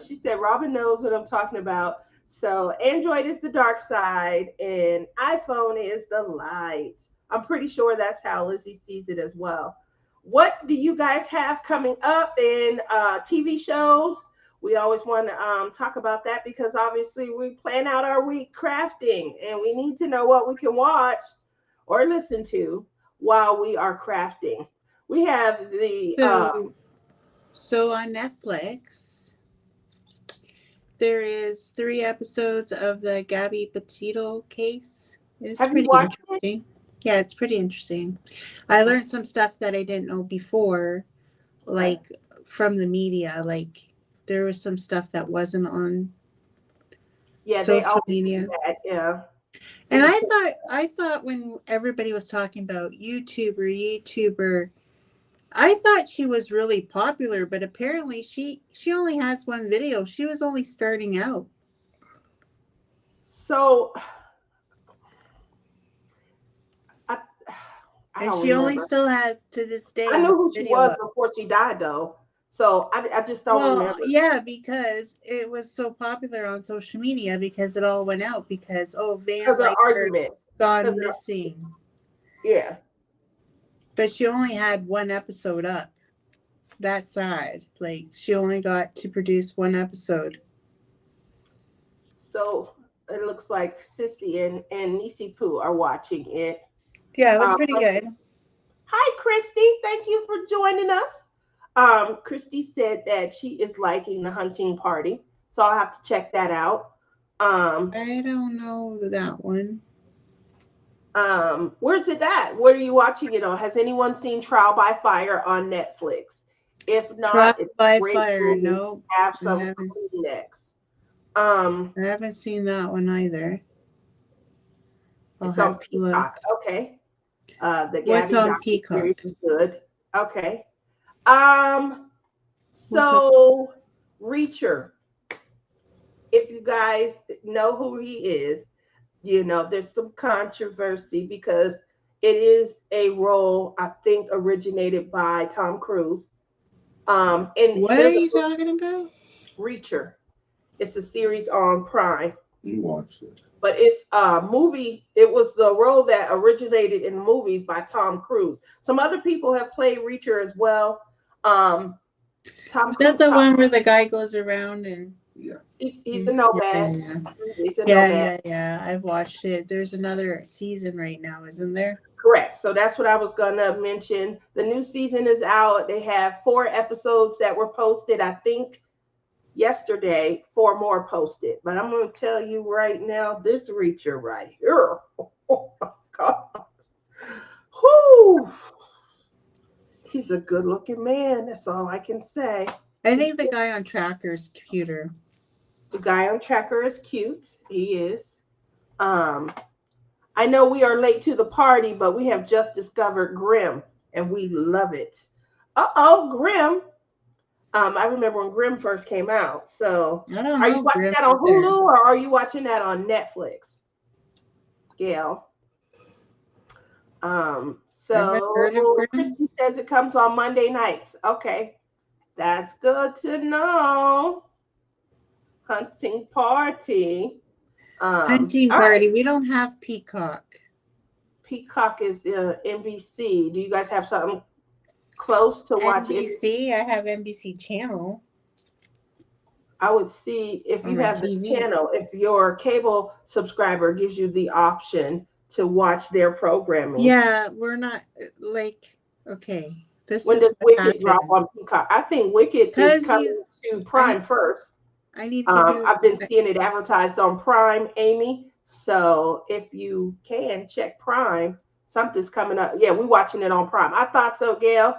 She said Robin knows what I'm talking about. So Android is the dark side and iPhone is the light. I'm pretty sure that's how Lizzie sees it as well. What do you guys have coming up in TV shows? We always want to talk about that because obviously we plan out our week crafting and we need to know what we can watch or listen to while we are crafting. We have the So on Netflix, there is 3 episodes of the Gabby Petito case. It's have pretty you watched interesting. It? Yeah, it's pretty interesting. I learned some stuff that I didn't know before, like from the media. Like there was some stuff that wasn't on social media. Yeah. And I thought when everybody was talking about YouTuber, I thought she was really popular, but apparently she only has one video. She was only starting out. So and she only still has to this day. I knew who she was before she died, though. So I just don't remember. Yeah, because it was so popular on social media because it all went out because Van Leiker gone missing. Yeah. But she only had one episode up. That's sad. Like she only got to produce one episode. So it looks like Sissy and Nisi Poo are watching it. Yeah, it was pretty good. Hi, Christy. Thank you for joining us. Christy said that she is liking The Hunting Party, so I'll have to check that out. I don't know that one. Where's it at? Where are you watching it on? Has anyone seen Trial by Fire on Netflix? If not, Trial it's by great Fire. No, have some Kleenex. I haven't seen that one either. It's on Peacock. Okay. The What's Gabby on Peacock? Is good. Okay. So Reacher. If you guys know who he is, there's some controversy because it is a role I think originated by Tom Cruise. And what are you talking about? Reacher. It's a series on Prime. You watched it. But it's a movie. It was the role that originated in movies by Tom Cruise. Some other people have played Reacher as well. That's the one where the guy goes around and he's a nomad. Yeah. He's a nomad. Yeah. I've watched it. There's another season right now, isn't there? right. So that's what I was gonna mention. The new season is out. They have 4 episodes that were posted. I think yesterday, 4 more posted. But I'm gonna tell you right now, this Reacher right here. Oh my God. Whoo! He's a good looking man. That's all I can say. I think the guy on Tracker's cuter. The guy on Tracker is cute. He is. Um, I know we are late to the party, but we have just discovered Grimm and we love it. Grimm. I remember when Grimm first came out. So I don't are you know. watching Grim that on there. Hulu or are you watching that on Netflix? Gail. Never heard of So Grim. Christy says it comes on Monday nights. Okay. That's good to know. Hunting party. Hunting All right. Party. We don't have Peacock. Peacock is NBC. Do you guys have something close to watch NBC. I have NBC Channel I would see if on you my have the TV. channel, if your cable subscriber gives you the option to watch their programming. Yeah, we're not like okay. This When is does what Wicked drop happened. on Peacock? I think Wicked is Because coming to I Prime first. I need to do. I've been seeing it advertised on Prime, Amy. So if you can check Prime, something's coming up. Yeah, we're watching it on Prime. I thought so, Gail.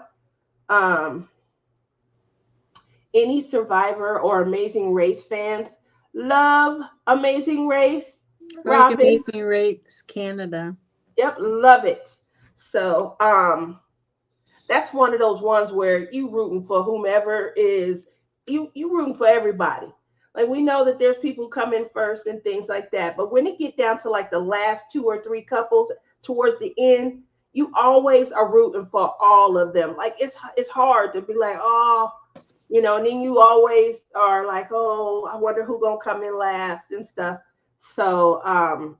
Um, any Survivor or Amazing Race fans love Amazing Race. Like Robin, Amazing Race Canada. yep, love it. So that's one of those ones where you rooting for whomever is you rooting for everybody. Like we know that there's people coming first and things like that, but when it get down to like the last 2 or 3 couples towards the end, you always are rooting for all of them. Like it's hard to be like, oh, and then you always are like, oh, I wonder who gonna come in last and stuff. So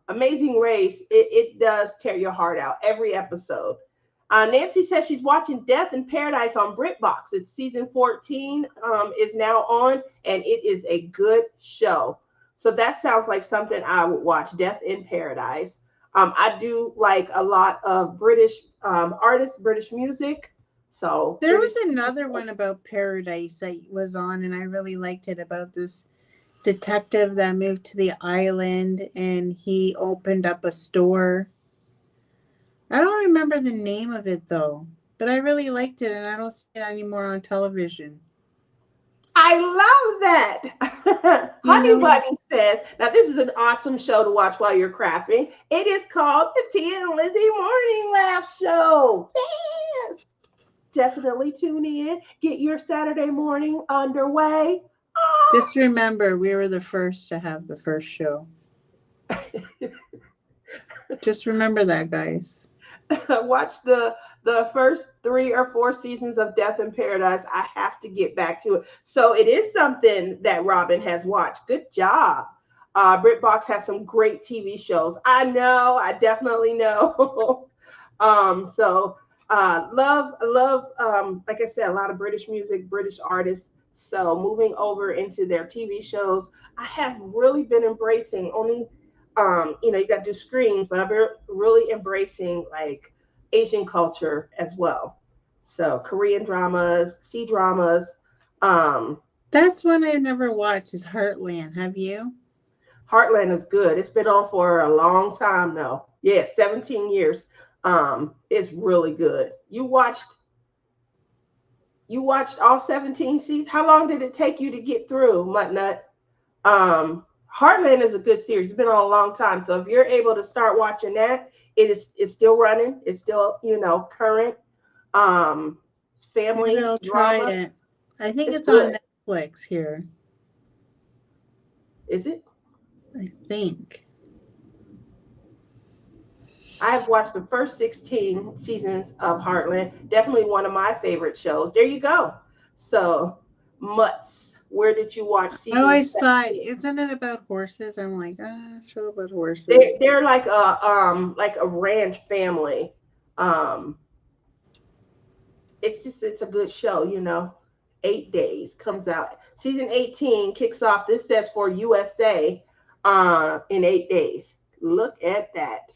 Amazing Race, it does tear your heart out every episode. Nancy says she's watching Death in Paradise on BritBox. It's season 14 is now on, and it is a good show. So that sounds like something I would watch, Death in Paradise. I do like a lot of British artists, British music. So There was British another one about Paradise that was on, and I really liked it about this detective that moved to the island and he opened up a store. I don't remember the name of it though, but I really liked it, and I don't see it anymore on television. I love that. You Honey know what? Bunny says, now this is an awesome show to watch while you're crafting. It is called the Tia and Lizzie Morning Laugh Show. Yes. Definitely tune in. Get your Saturday morning underway. Just remember, we were the first to have the first show. Just remember that, guys. Watch the first 3 or 4 seasons of Death in Paradise. I have to get back to it. So it is something that Robin has watched. Good job. BritBox has some great TV shows. I know. I definitely know. Love, like I said, a lot of British music, British artists. So moving over into their TV shows, I have really been embracing only, you got to do screens, but I've been really embracing like Asian culture as well. So Korean dramas, C-dramas. That's one I've never watched is Heartland. Have you? Heartland is good. It's been on for a long time now. Yeah, 17 years. It's really good. You watched all 17 seasons. How long did it take you to get through, Muttnut? Heartland is a good series. It's been on a long time. So if you're able to start watching that, it's still running. It's still, current. Maybe Family I'll try drama. it. I think it's good. on Netflix here. Is it? I think. I've watched the first 16 seasons of Heartland. Definitely one of my favorite shows. There you go. So, Mutts, where did you watch I always season thought, 17? isn't it about horses? I'm like, show about horses. They're like a ranch family. It's a good show. 8 days comes out. Season 18 kicks off. This says for USA in 8 days. Look at that.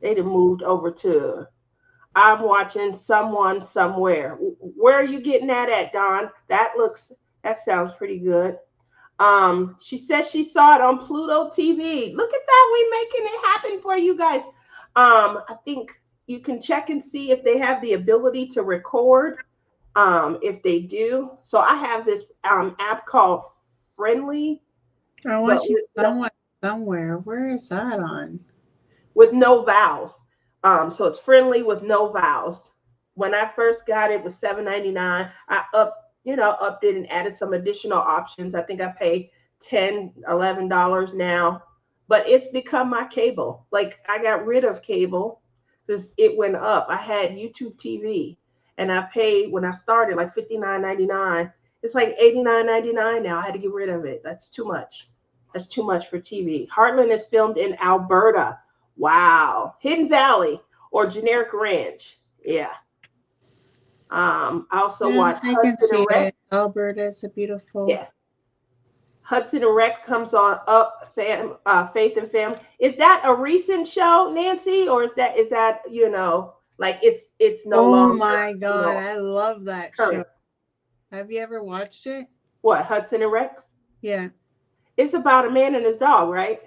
They'd have moved over to I'm watching Someone Somewhere. Where are you getting that at, Don? That sounds pretty good. She says she saw it on Pluto TV. Look at that, we making it happen for you guys. I think you can check and see if they have the ability to record. If they do, so I have this app called Friendly, I but want you someone somewhere. Where is that on? with no vowels. So it's Friendly with no vowels. When I first got it, it was $7.99. I upped it and added some additional options. I think I pay $10, $11 now, but it's become my cable. Like I got rid of cable because it went up. I had YouTube TV, and I paid when I started like $59.99. It's like $89.99 now. I had to get rid of it. That's too much. That's too much for TV. Heartland is filmed in Alberta. Wow. Hidden Valley or Generic Ranch. Yeah. I also Yeah, watch I can Hudson and see Rex. it. Alberta is a beautiful. Yeah. Hudson and Rex comes on up Faith and Family. Is that a recent show, Nancy? Or is that like it's no Oh longer, my you God, know, I love that show. current? Have you ever watched it? What, Hudson and Rex? Yeah. It's about a man and his dog, right?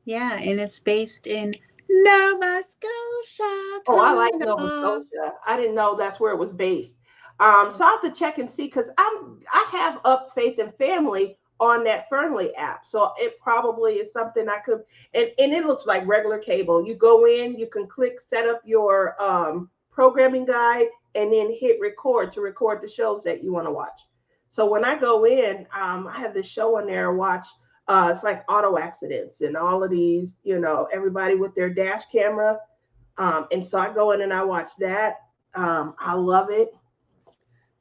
Yeah, and it's based in Nova Scotia, Oh, I like Nova Canada. Scotia. I didn't know that's where it was based. So I have to check and see because I have Up Faith and Family on that Fernley app. So it probably is something I could, and it looks like regular cable. You go in, you can click set up your programming guide, and then hit record to record the shows that you want to watch. So when I go in, I have this show on there. I watch. It's like auto accidents and all of these, everybody with their dash camera, and so I go in and I watch that. I love it.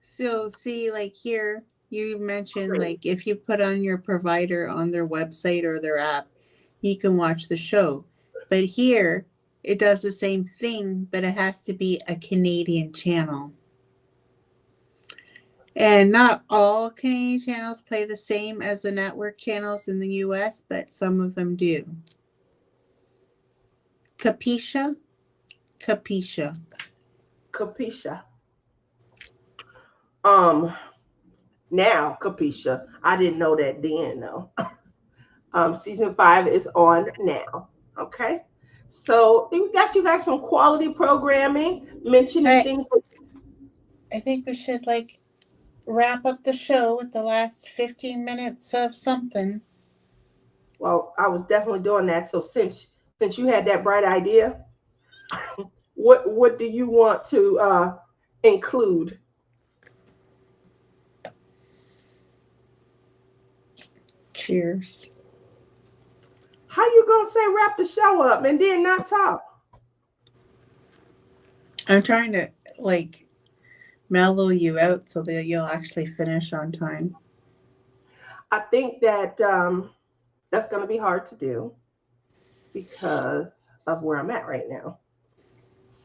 So, see, like here, you mentioned Great. like if you put on your provider on their website or their app, you can watch the show. But here, it does the same thing, but it has to be a Canadian channel. And not all Canadian channels play the same as the network channels in the US, but some of them do. Capisha? Capisha. Capisha. Um, Now Capisha. I didn't know that then though. Season 5 is on now. Okay. So we got you guys some quality programming, mentioning I things. I think we should like wrap up the show with the last 15 minutes of something. Well, I was definitely doing that. So since you had that bright idea, what do you want to include? Cheers. How you gonna say wrap the show up and then not talk? I'm trying to like mellow you out so that you'll actually finish on time. I think that that's gonna be hard to do because of where I'm at right now.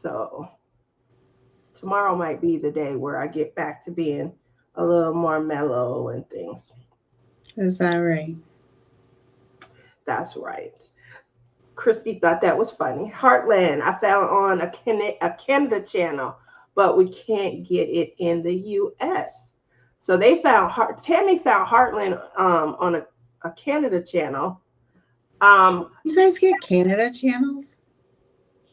So tomorrow might be the day where I get back to being a little more mellow and things. Is that right? That's right. Christy thought that was funny. Heartland, I found on a Canada channel, but we can't get it in the U.S. So Tammy found Heartland on a Canada channel. You guys get Canada channels?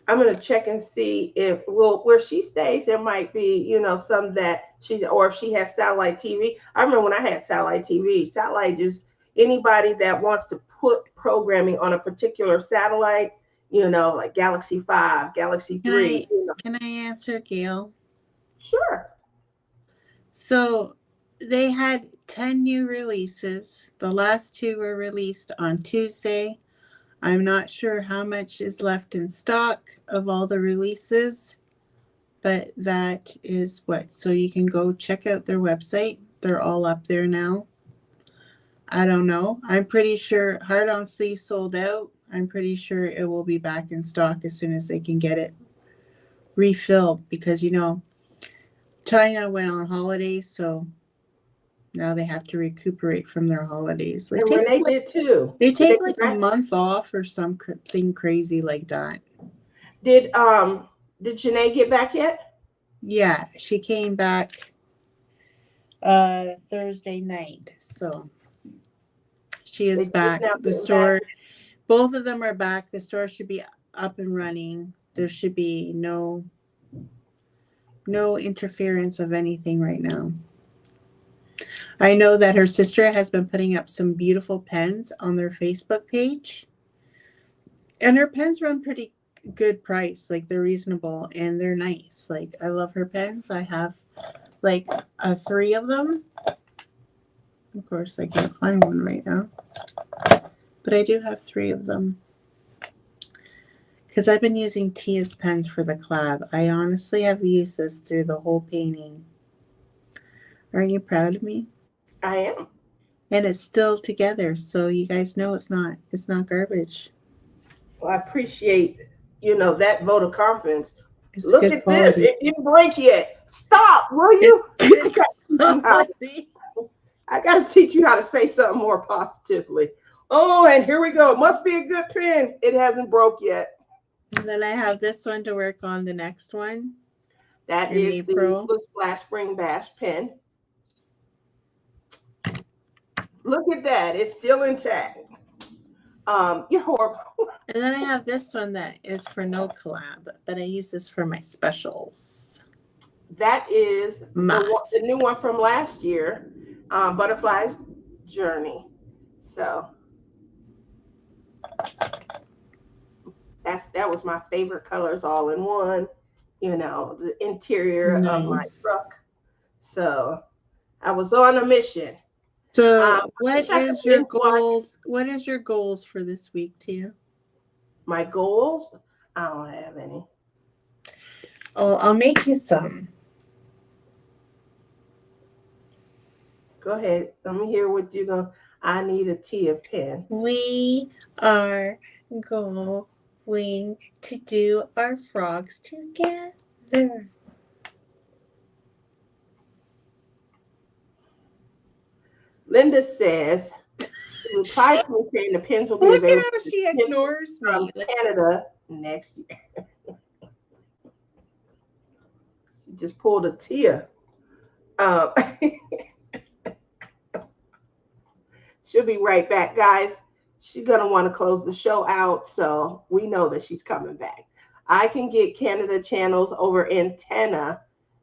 I'm gonna check and see if where she stays there might be some that she's, or if she has satellite TV. I remember when I had satellite TV. Satellite, just anybody that wants to put programming on a particular satellite, like Galaxy 5, Galaxy Can 3. I answer, Gail? Sure. So they had 10 new releases. The last 2 were released on Tuesday. I'm not sure how much is left in stock of all the releases, but that is what. So you can go check out their website. They're all up there now. I don't know. I'm pretty sure Heart on Sleeve sold out. I'm pretty sure it will be back in stock as soon as they can get it refilled because, China went on holidays, so now they have to recuperate from their holidays. And Renee did too. They Did they take like a month off or something crazy like that. did Did Janae get back yet? Yeah, she came back Thursday night. So she They is just back. now The getting back. store, both of them are back. The store should be up and running. There should be no interference of anything right now. I know that her sister has been putting up some beautiful pens on their Facebook page. And her pens run pretty good price. Like they're reasonable and they're nice. Like I love her pens. I have like 3 of them. Of course, I can't find one right now. But I do have 3 of them. Because I've been using Tia's pens for the collab. I honestly have used this through the whole painting. Aren't you proud of me? I am. And it's still together, so you guys know it's not garbage. Well, I appreciate, that vote of confidence. It's Look good at this. quality. It didn't break yet. Stop, will you? It's good quality. I got to teach you how to say something more positively. Oh, and here we go. It must be a good pen. It hasn't broke yet. And then I have this one to work on the next one. That in is April. the Splash Spring Bash pen. Look at that. It's still intact. You're horrible. And then I have this one that is for no collab, but I use this for my specials. That is Must. the new one from last year, Butterfly's Journey. So that was my favorite colors all in one. The interior of my Nice. truck. So I was on a mission. So what is your goals? What is your goals for this week, Tia? My goals? I don't have any. Oh, I'll make you some. Go ahead. Let me hear what you're going to. I need a Tia pen. We are going to do our frogs together. Linda says, she replied to me saying the pens will be Look at available how she ignores from me. Canada next year. She just pulled a Tia. She'll be right back, guys. She's going to want to close the show out, so we know that she's coming back. I can get Canada channels over Antenna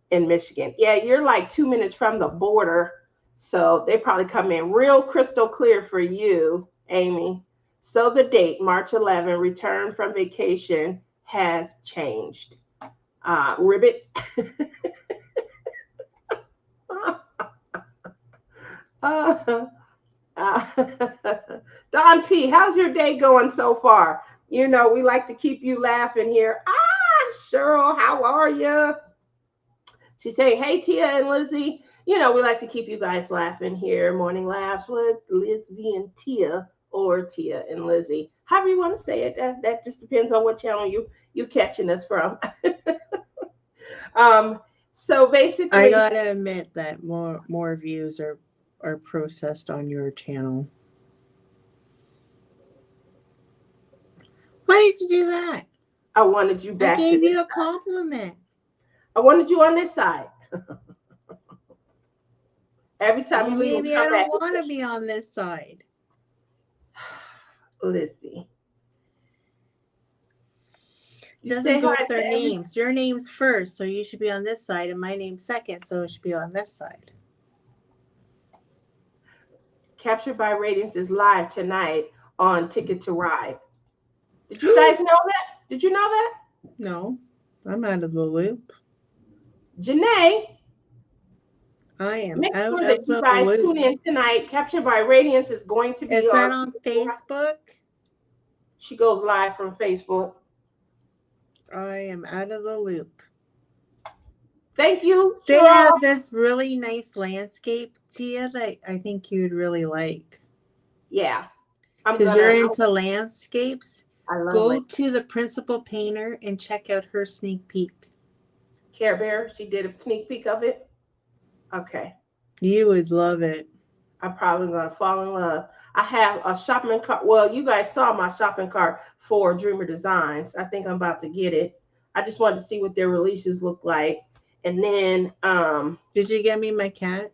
in Michigan. Yeah, you're like 2 minutes from the border, so they probably come in real crystal clear for you, Amy. So the date, March 11, return from vacation has changed. Ribbit. Don P, how's your day going so far? We like to keep you laughing here. Cheryl, how are you? She's saying, hey, Tia and Lizzie. We like to keep you guys laughing here. Morning laughs with Lizzie and Tia, or Tia and Lizzie. However you want to say it. That just depends on what channel you catching us from. So basically, I gotta admit that more views are processed on your channel. Why did you do that? I wanted you back. I gave you a compliment. I wanted you on this side. Every time well, you leave, maybe I don't want to be on this side. Lizzie. It doesn't go with our names. Your name's first, so you should be on this side, and my name's second, so it should be on this side. Captured by Radiance is live tonight on Ticket to Ride. Did you guys know that? Did you know that? No, I'm out of the loop. Janae, I am make out sure of that you the guys loop. tune in tonight. Captured by Radiance is going to be Is that on Facebook? She goes live from Facebook. I am out of the loop. Thank you. They have this really nice landscape, Tia, that I think you'd really like. Yeah. Because you're into landscapes. I love Go to the principal painter and check out her sneak peek. Care Bear, she did a sneak peek of it. Okay. You would love it. I'm probably going to fall in love. I have a shopping cart. Well, you guys saw my shopping cart for Dreamer Designs. I think I'm about to get it. I just wanted to see what their releases look like. And then Did you get me my cat?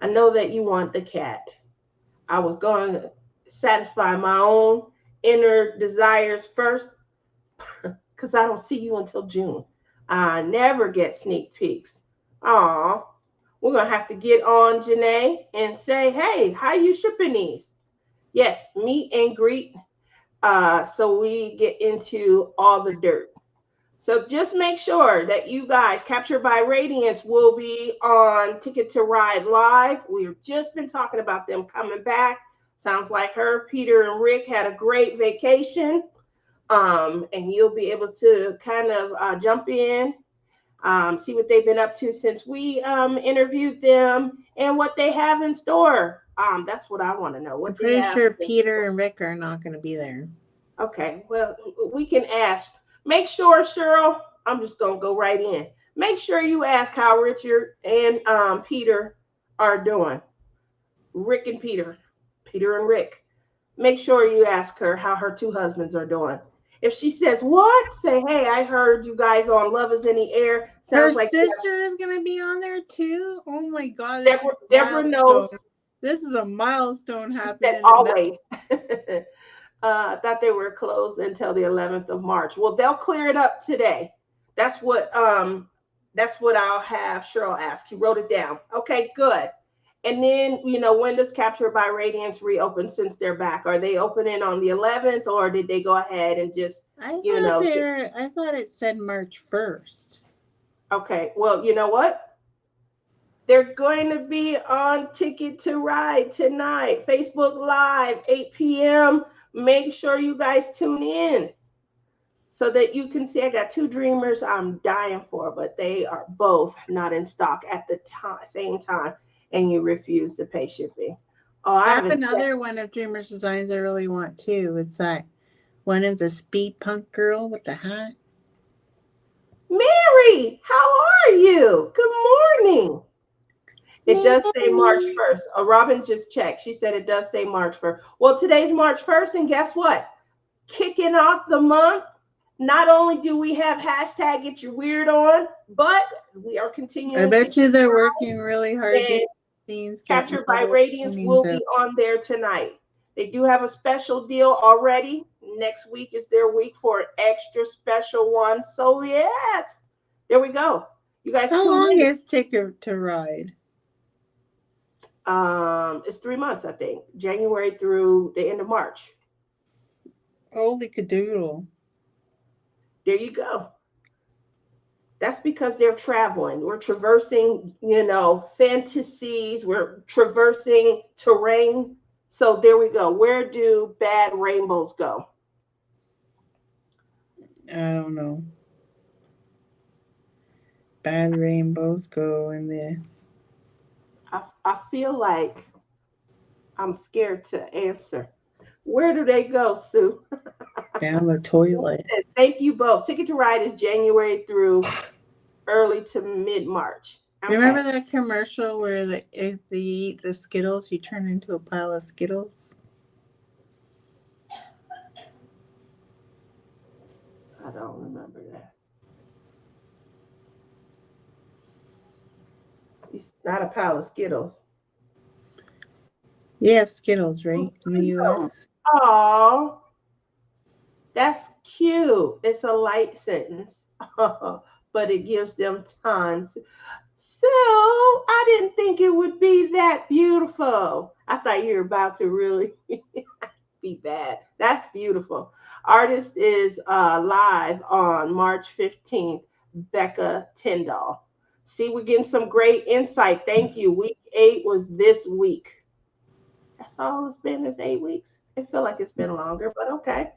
I know that you want the cat. I was going to satisfy my own inner desires first because I don't see you until June. I never get sneak peeks. Aw, we're going to have to get on Janae and say, hey, how you shipping these? Yes, meet and greet. So we get into all the dirt. So just make sure that you guys, Captured by Radiance, will be on Ticket to Ride Live. We've just been talking about them coming back. Sounds like her, Peter, and Rick had a great vacation. And you'll be able to kind of jump in, see what they've been up to since we interviewed them and what they have in store. That's what I want to know. What I'm they pretty have sure Peter and Rick are not going to be there. Okay, well, we can ask. Make sure, Cheryl, I'm just going to go right in. Make sure you ask how Richard and Peter are doing. Rick and Peter, Peter and Rick. Make sure you ask her how her two husbands are doing. If she says, what? Say, hey, I heard you guys on Love is in the Air. Her Sounds like sister is going to be on there too. Oh my God. Deborah knows. This is a milestone happening. Always. I thought they were closed until the 11th of March. Well, they'll clear it up today. That's what I'll have Cheryl ask. He wrote it down. Okay, good. And then, when does Captured by Radiance reopen since they're back? Are they opening on the 11th or did they go ahead and just, I thought it said March 1st. Okay, well, you know what? They're going to be on Ticket to Ride tonight, Facebook Live, 8 p.m. Make sure you guys tune in so that you can see. I got two dreamers I'm dying for, but they are both not in stock at the same time, and you refuse to pay shipping. Oh, I have another one of Dreamers Designs I really want too. It's that one of the speed punk girl with the hat. Mary, how are you? Good morning. It does say March 1st. Robin just checked. She said it does say March 1st. Well, today's March 1st, and guess what? Kicking off the month, not only do we have hashtag Get Your Weird On, but we are continuing. I bet you they're working really hard. Scenes Captured by Radiance will be on there tonight. They do have a special deal already. Next week is their week for an extra special one. So yes, there we go. You guys. How long is Ticket to Ride? It's 3 months, I think. January through the end of March. Holy cadoodle. There you go. That's because they're traveling. We're traversing, fantasies. We're traversing terrain. So there we go. Where do bad rainbows go? I don't know. Bad rainbows go in there. I feel like I'm scared to answer. Where do they go, Sue? Down the toilet. Thank you both. Ticket to Ride is January through early to mid-March. Okay. Remember that commercial where if they eat the Skittles, you turn into a pile of Skittles? I don't remember that. It's not a pile of Skittles. You have Skittles, right? In the U.S.? Oh, that's cute. It's a light sentence, but it gives them time to. So I didn't think it would be that beautiful. I thought you were about to really be bad. That's beautiful. Artist is live on March 15th, Becca Tyndall. See, we're getting some great insight. Thank you. Week 8 was this week. That's all it's been is 8 weeks. I feel like it's been longer, but okay.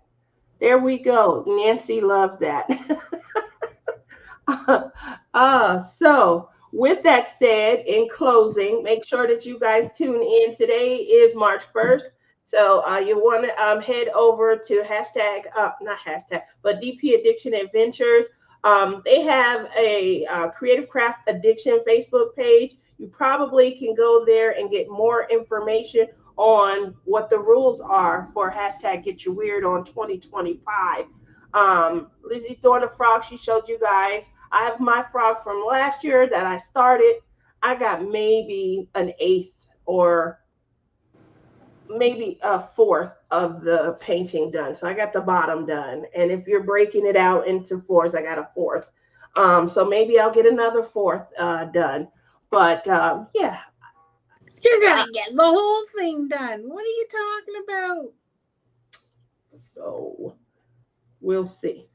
There we go. Nancy loved that. So with that said, in closing, make sure that you guys tune in. Today is March 1st. So you want to head over to DP Addiction Adventures. They have a Creative Craft Addiction Facebook page. You probably can go there and get more information on what the rules are for Get Your Weird On 2025. Lizzie's doing a frog she showed you guys. I have my frog from last year that I started. I got maybe an eighth or maybe a fourth of the painting done. So I got the bottom done. And if you're breaking it out into fours, I got a fourth. So maybe I'll get another fourth done. But yeah. You're gonna get the whole thing done. What are you talking about? So we'll see.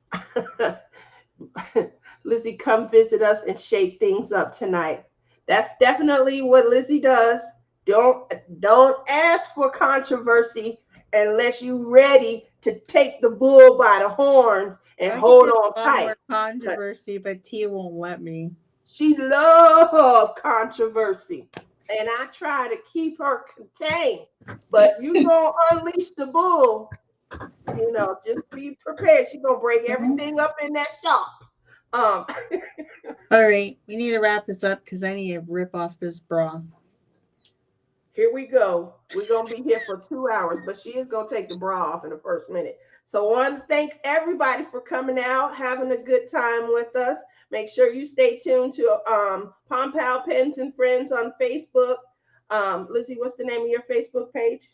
Lizzie, come visit us and shake things up tonight. That's definitely what Lizzie does. Don't ask for controversy unless you're ready to take the bull by the horns and I could hold do on a lot tight. more controversy, but Tia won't let me. She loves controversy, and I try to keep her contained. But you gonna unleash the bull, just be prepared. She's gonna break everything up in that shop. Um, All right, we need to wrap this up because I need to rip off this bra. Here we go. We're gonna be here for 2 hours, but she is gonna take the bra off in the first minute. So I want to thank everybody for coming out, having a good time with us. Make sure you stay tuned to Palm Pal Pens and Friends on Facebook. Lizzie, what's the name of your Facebook page?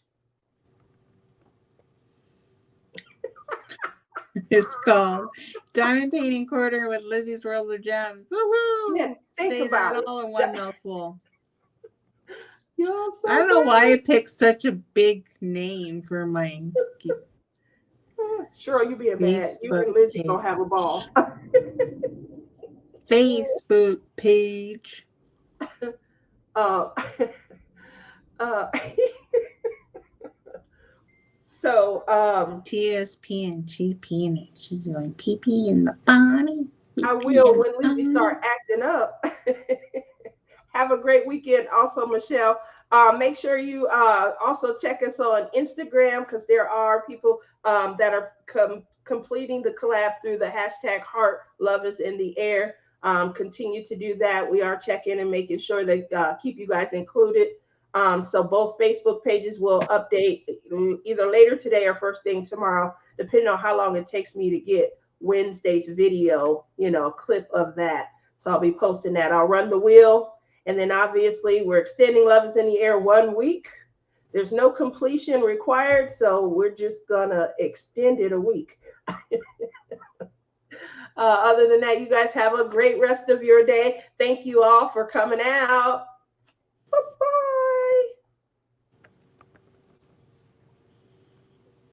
It's called Diamond Painting Corner with Lizzie's World of Gems. Woohoo! Yeah, think Say about that it. all in one mouthful. You're so I don't know why I bad. picked such a big name for my Sure, you being bad. You Facebook and Lizzie page. gonna have a ball. Facebook page. uh, uh, so TSPNG peeing. She's going pee pee in the body. I will when Lizzie start acting up. Have a great weekend. Also, Michelle, make sure you also check us on Instagram because there are people that are completing the collab through the hashtag Heart Love is in the Air. Continue to do that. We are checking and making sure that keep you guys included. So both Facebook pages will update either later today or first thing tomorrow, depending on how long it takes me to get Wednesday's video, clip of that. So I'll be posting that. I'll run the wheel. And then obviously we're extending Love is in the Air 1 week. There's no completion required, so we're just gonna extend it a week. Other than that, you guys have a great rest of your day. Thank you all for coming out. Bye-bye.